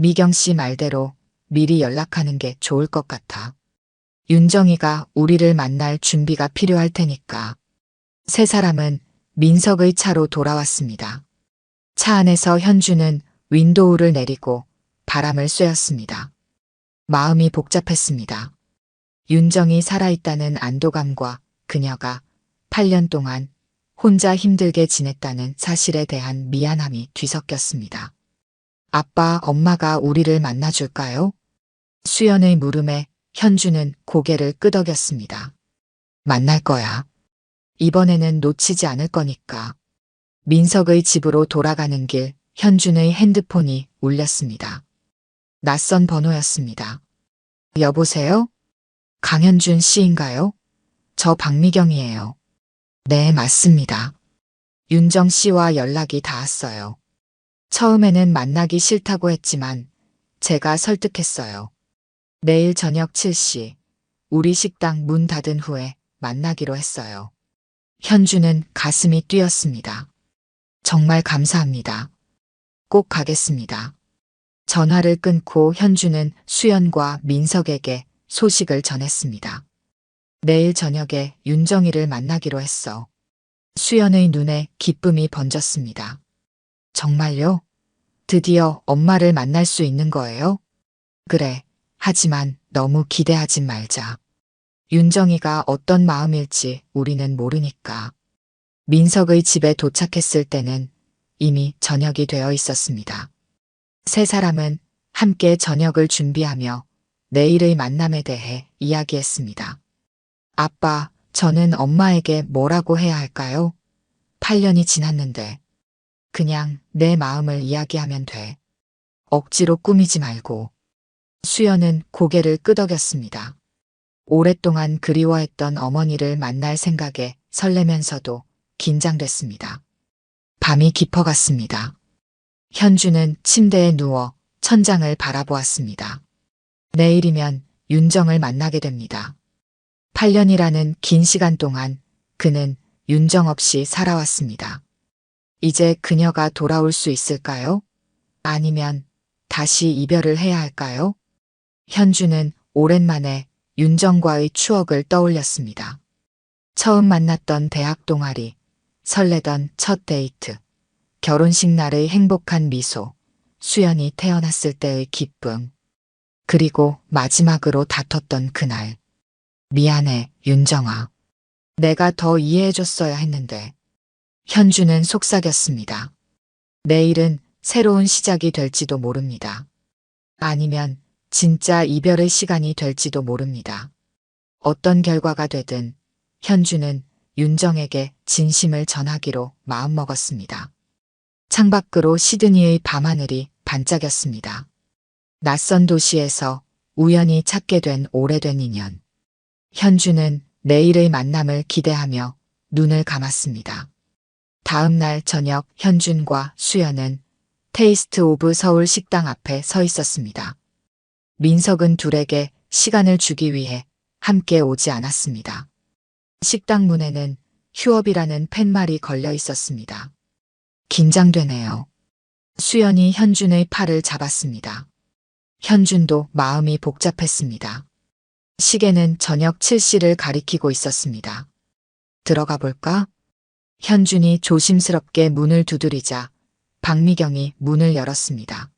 Speaker 1: 미경 씨 말대로 미리 연락하는 게 좋을 것 같아. 윤정이가 우리를 만날 준비가 필요할 테니까. 세 사람은 민석의 차로 돌아왔습니다. 차 안에서 현주는 윈도우를 내리고 바람을 쐬었습니다. 마음이 복잡했습니다. 윤정이 살아있다는 안도감과 그녀가 8년 동안 혼자 힘들게 지냈다는 사실에 대한 미안함이 뒤섞였습니다. 아빠, 엄마가 우리를 만나줄까요? 수연의 물음에 현주는 고개를 끄덕였습니다. 만날 거야. 이번에는 놓치지 않을 거니까. 민석의 집으로 돌아가는 길 현준의 핸드폰이 울렸습니다. 낯선 번호였습니다. 여보세요? 강현준 씨인가요? 저 박미경이에요. 네, 맞습니다. 윤정 씨와 연락이 닿았어요. 처음에는 만나기 싫다고 했지만 제가 설득했어요. 내일 저녁 7시 우리 식당 문 닫은 후에 만나기로 했어요. 현주는 가슴이 뛰었습니다. 정말 감사합니다. 꼭 가겠습니다. 전화를 끊고 현주는 수연과 민석에게 소식을 전했습니다. 내일 저녁에 윤정이를 만나기로 했어. 수연의 눈에 기쁨이 번졌습니다. 정말요? 드디어 엄마를 만날 수 있는 거예요? 그래. 하지만 너무 기대하지 말자. 윤정이가 어떤 마음일지 우리는 모르니까. 민석의 집에 도착했을 때는 이미 저녁이 되어 있었습니다. 세 사람은 함께 저녁을 준비하며 내일의 만남에 대해 이야기했습니다. 아빠, 저는 엄마에게 뭐라고 해야 할까요? 8년이 지났는데. 그냥 내 마음을 이야기하면 돼. 억지로 꾸미지 말고. 수연은 고개를 끄덕였습니다. 오랫동안 그리워했던 어머니를 만날 생각에 설레면서도 긴장됐습니다. 밤이 깊어갔습니다. 현주는 침대에 누워 천장을 바라보았습니다. 내일이면 윤정을 만나게 됩니다. 8년이라는 긴 시간 동안 그는 윤정 없이 살아왔습니다. 이제 그녀가 돌아올 수 있을까요? 아니면 다시 이별을 해야 할까요? 현주는 오랜만에 윤정과의 추억을 떠올렸습니다. 처음 만났던 대학 동아리, 설레던 첫 데이트, 결혼식 날의 행복한 미소, 수연이 태어났을 때의 기쁨, 그리고 마지막으로 다퉜던 그날. 미안해, 윤정아. 내가 더 이해해줬어야 했는데. 현주는 속삭였습니다. 내일은 새로운 시작이 될지도 모릅니다. 아니면 진짜 이별의 시간이 될지도 모릅니다. 어떤 결과가 되든 현주는 윤정에게 진심을 전하기로 마음먹었습니다. 창밖으로 시드니의 밤하늘이 반짝였습니다. 낯선 도시에서 우연히 찾게 된 오래된 인연. 현주는 내일의 만남을 기대하며 눈을 감았습니다. 다음 날 저녁 현준과 수연은 테이스트 오브 서울 식당 앞에 서 있었습니다. 민석은 둘에게 시간을 주기 위해 함께 오지 않았습니다. 식당 문에는 휴업이라는 팻말이 걸려 있었습니다. 긴장되네요. 수연이 현준의 팔을 잡았습니다. 현준도 마음이 복잡했습니다. 시계는 저녁 7시를 가리키고 있었습니다. 들어가 볼까? 현준이 조심스럽게 문을 두드리자 박미경이 문을 열었습니다.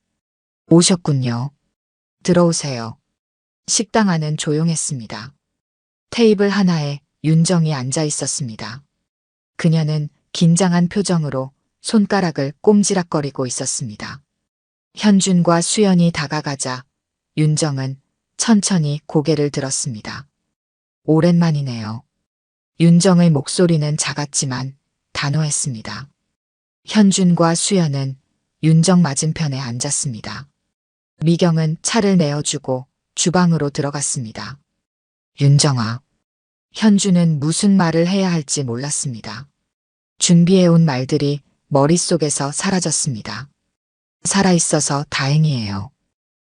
Speaker 1: 오셨군요. 들어오세요. 식당 안은 조용했습니다. 테이블 하나에 윤정이 앉아 있었습니다. 그녀는 긴장한 표정으로 손가락을 꼼지락거리고 있었습니다. 현준과 수연이 다가가자 윤정은 천천히 고개를 들었습니다. 오랜만이네요. 윤정의 목소리는 작았지만 단호했습니다. 현준과 수연은 윤정 맞은편에 앉았습니다. 미경은 차를 내어주고 주방으로 들어갔습니다. 윤정아. 현준은 무슨 말을 해야 할지 몰랐습니다. 준비해온 말들이 머릿속에서 사라졌습니다. 살아있어서 다행이에요.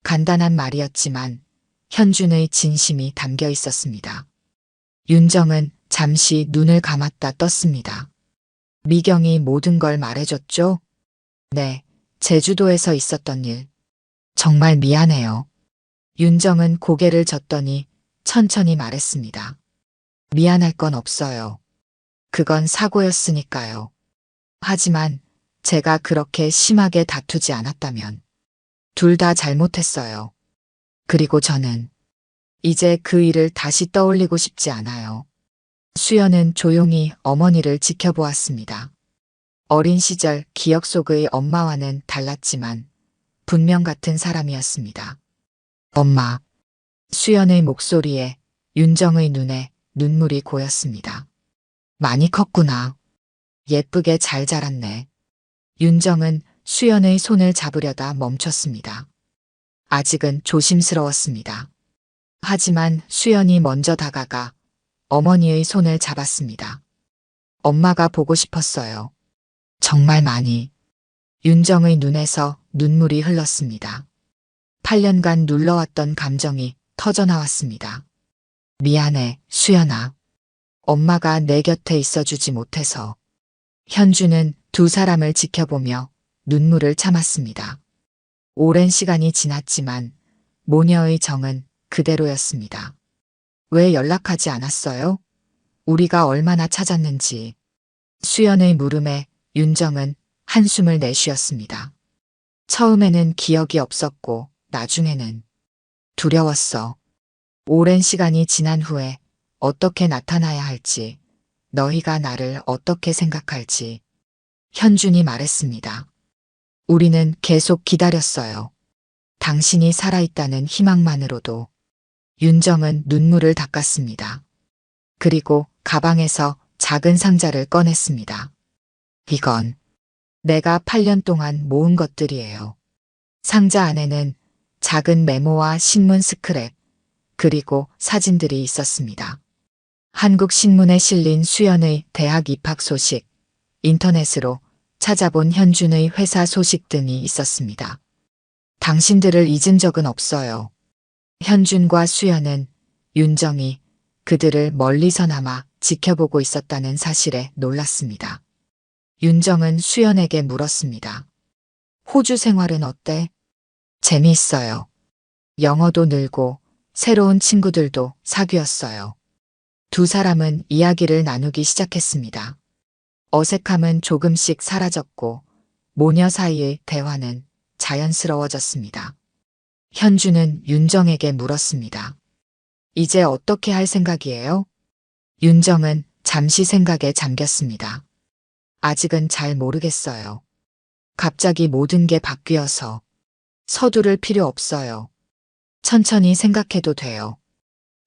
Speaker 1: 간단한 말이었지만 현준의 진심이 담겨 있었습니다. 윤정은 잠시 눈을 감았다 떴습니다. 미경이 모든 걸 말해줬죠? 네, 제주도에서 있었던 일. 정말 미안해요. 윤정은 고개를 젓더니 천천히 말했습니다. 미안할 건 없어요. 그건 사고였으니까요. 하지만 제가 그렇게 심하게 다투지 않았다면 둘 다 잘못했어요. 그리고 저는 이제 그 일을 다시 떠올리고 싶지 않아요. 수연은 조용히 어머니를 지켜보았습니다. 어린 시절 기억 속의 엄마와는 달랐지만 분명 같은 사람이었습니다. 엄마. 수연의 목소리에 윤정의 눈에 눈물이 고였습니다. 많이 컸구나. 예쁘게 잘 자랐네. 윤정은 수연의 손을 잡으려다 멈췄습니다. 아직은 조심스러웠습니다. 하지만 수연이 먼저 다가가 어머니의 손을 잡았습니다. 엄마가 보고 싶었어요. 정말 많이. 윤정의 눈에서 눈물이 흘렀습니다. 8년간 눌러왔던 감정이 터져나왔습니다. 미안해, 수연아. 엄마가 내 곁에 있어주지 못해서. 현주는 두 사람을 지켜보며 눈물을 참았습니다. 오랜 시간이 지났지만 모녀의 정은 그대로였습니다. 왜 연락하지 않았어요? 우리가 얼마나 찾았는지. 수연의 물음에 윤정은 한숨을 내쉬었습니다. 처음에는 기억이 없었고 나중에는 두려웠어. 오랜 시간이 지난 후에 어떻게 나타나야 할지, 너희가 나를 어떻게 생각할지. 현준이 말했습니다. 우리는 계속 기다렸어요. 당신이 살아있다는 희망만으로도. 윤정은 눈물을 닦았습니다. 그리고 가방에서 작은 상자를 꺼냈습니다. 이건 내가 8년 동안 모은 것들이에요. 상자 안에는 작은 메모와 신문 스크랩, 그리고 사진들이 있었습니다. 한국 신문에 실린 수연의 대학 입학 소식, 인터넷으로 찾아본 현준의 회사 소식 등이 있었습니다. 당신들을 잊은 적은 없어요. 현준과 수연은 윤정이 그들을 멀리서나마 지켜보고 있었다는 사실에 놀랐습니다. 윤정은 수연에게 물었습니다. 호주 생활은 어때? 재미있어요. 영어도 늘고 새로운 친구들도 사귀었어요. 두 사람은 이야기를 나누기 시작했습니다. 어색함은 조금씩 사라졌고 모녀 사이의 대화는 자연스러워졌습니다. 현주는 윤정에게 물었습니다. 이제 어떻게 할 생각이에요? 윤정은 잠시 생각에 잠겼습니다. 아직은 잘 모르겠어요. 갑자기 모든 게 바뀌어서. 서두를 필요 없어요. 천천히 생각해도 돼요.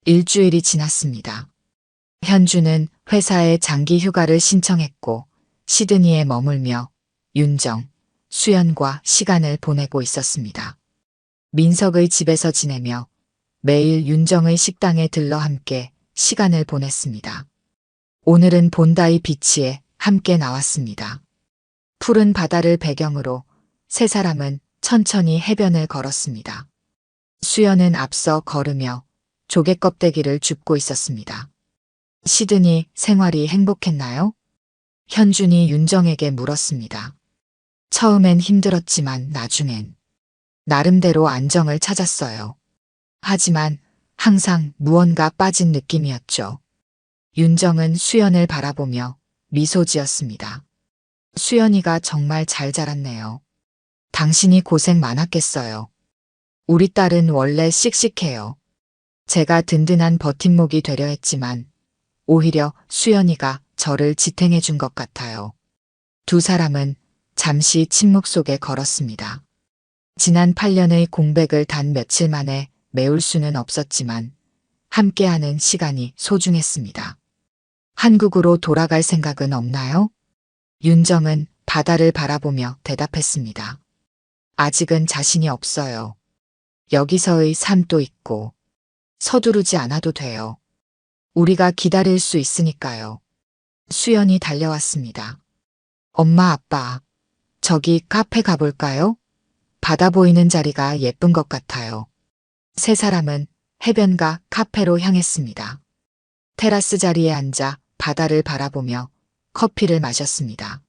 Speaker 1: 일주일이 지났습니다. 현주는 회사에 장기 휴가를 신청했고 시드니에 머물며 윤정, 수연과 시간을 보내고 있었습니다. 민석의 집에서 지내며 매일 윤정의 식당에 들러 함께 시간을 보냈습니다. 오늘은 본다이 비치에 함께 나왔습니다. 푸른 바다를 배경으로 세 사람은 천천히 해변을 걸었습니다. 수연은 앞서 걸으며 조개 껍데기를 줍고 있었습니다. 시드니 생활이 행복했나요? 현준이 윤정에게 물었습니다. 처음엔 힘들었지만 나중엔 나름대로 안정을 찾았어요. 하지만 항상 무언가 빠진 느낌이었죠. 윤정은 수연을 바라보며 미소 지었습니다. 수연이가 정말 잘 자랐네요. 당신이 고생 많았겠어요. 우리 딸은 원래 씩씩해요. 제가 든든한 버팀목이 되려 했지만 오히려 수연이가 저를 지탱해 준 것 같아요. 두 사람은 잠시 침묵 속에 걸었습니다. 지난 8년의 공백을 단 며칠 만에 메울 수는 없었지만 함께하는 시간이 소중했습니다. 한국으로 돌아갈 생각은 없나요? 윤정은 바다를 바라보며 대답했습니다. 아직은 자신이 없어요. 여기서의 삶도 있고 서두르지 않아도 돼요. 우리가 기다릴 수 있으니까요. 수연이 달려왔습니다. 엄마, 아빠, 저기 카페 가볼까요? 바다 보이는 자리가 예쁜 것 같아요. 세 사람은 해변가 카페로 향했습니다. 테라스 자리에 앉아 바다를 바라보며 커피를 마셨습니다.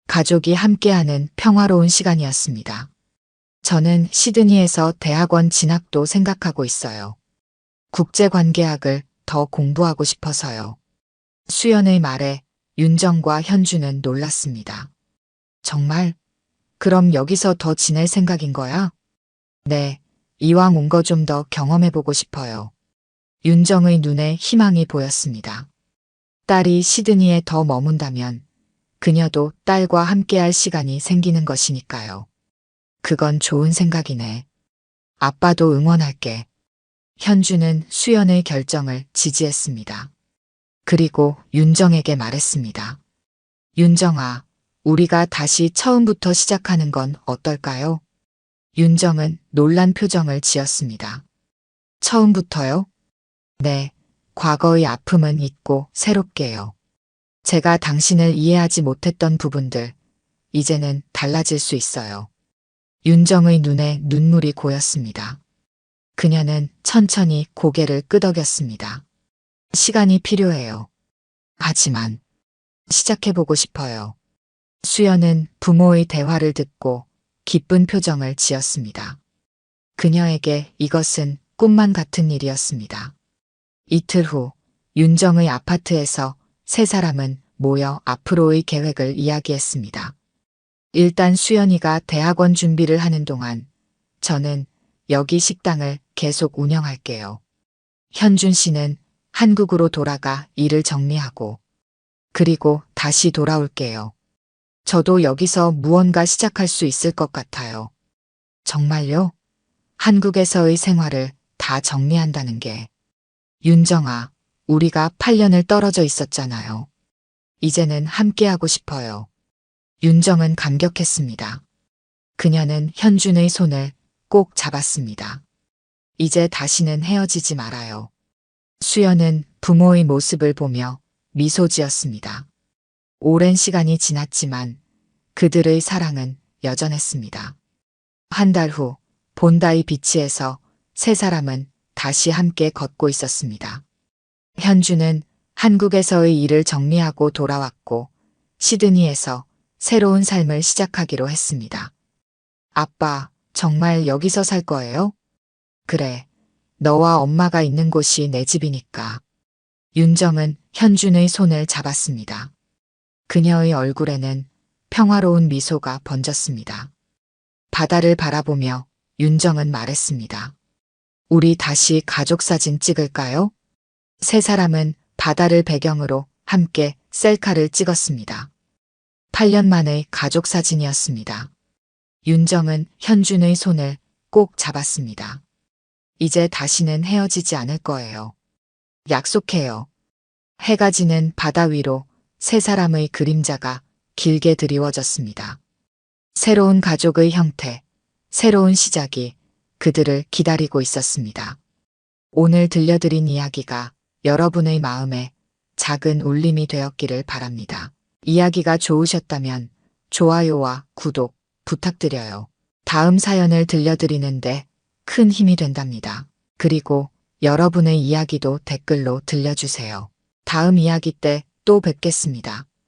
Speaker 1: 가족이 함께하는 평화로운 시간이었습니다. 저는 시드니에서 대학원 진학도 생각하고 있어요. 국제관계학을 더 공부하고 싶어서요. 수연의 말에 윤정과 현주는 놀랐습니다. 정말? 그럼 여기서 더 지낼 생각인 거야? 네, 이왕 온 거 좀 더 경험해보고 싶어요. 윤정의 눈에 희망이 보였습니다. 딸이 시드니에 더 머문다면 그녀도 딸과 함께할 시간이 생기는 것이니까요. 그건 좋은 생각이네. 아빠도 응원할게. 현주는 수연의 결정을 지지했습니다. 그리고 윤정에게 말했습니다. 윤정아, 우리가 다시 처음부터 시작하는 건 어떨까요? 윤정은 놀란 표정을 지었습니다. 처음부터요? 네, 과거의 아픔은 잊고 새롭게요. 제가 당신을 이해하지 못했던 부분들, 이제는 달라질 수 있어요. 윤정의 눈에 눈물이 고였습니다. 그녀는 천천히 고개를 끄덕였습니다. 시간이 필요해요. 하지만 시작해보고 싶어요. 수연은 부모의 대화를 듣고 기쁜 표정을 지었습니다. 그녀에게 이것은 꿈만 같은 일이었습니다. 이틀 후 윤정의 아파트에서 세 사람은 모여 앞으로의 계획을 이야기했습니다. 일단 수연이가 대학원 준비를 하는 동안 저는 여기 식당을 계속 운영할게요. 현준 씨는 한국으로 돌아가 일을 정리하고 그리고 다시 돌아올게요. 저도 여기서 무언가 시작할 수 있을 것 같아요. 정말요? 한국에서의 생활을 다 정리한다는 게. 윤정아, 우리가 8년을 떨어져 있었잖아요. 이제는 함께하고 싶어요. 윤정은 감격했습니다. 그녀는 현준의 손을 꼭 잡았습니다. 이제 다시는 헤어지지 말아요. 수연은 부모의 모습을 보며 미소 지었습니다. 오랜 시간이 지났지만 그들의 사랑은 여전했습니다. 한 달 후 본다이 비치에서 세 사람은 다시 함께 걷고 있었습니다. 현주는 한국에서의 일을 정리하고 돌아왔고 시드니에서 새로운 삶을 시작하기로 했습니다. 아빠, 정말 여기서 살 거예요? 그래, 너와 엄마가 있는 곳이 내 집이니까. 윤정은 현준의 손을 잡았습니다. 그녀의 얼굴에는 평화로운 미소가 번졌습니다. 바다를 바라보며 윤정은 말했습니다. 우리 다시 가족 사진 찍을까요? 세 사람은 바다를 배경으로 함께 셀카를 찍었습니다. 8년 만의 가족 사진이었습니다. 윤정은 현준의 손을 꼭 잡았습니다. 이제 다시는 헤어지지 않을 거예요. 약속해요. 해가 지는 바다 위로 세 사람의 그림자가 길게 드리워졌습니다. 새로운 가족의 형태, 새로운 시작이 그들을 기다리고 있었습니다. 오늘 들려드린 이야기가 여러분의 마음에 작은 울림이 되었기를 바랍니다. 이야기가 좋으셨다면 좋아요와 구독 부탁드려요. 다음 사연을 들려드리는데 큰 힘이 된답니다. 그리고 여러분의 이야기도 댓글로 들려주세요. 다음 이야기 때 또 뵙겠습니다.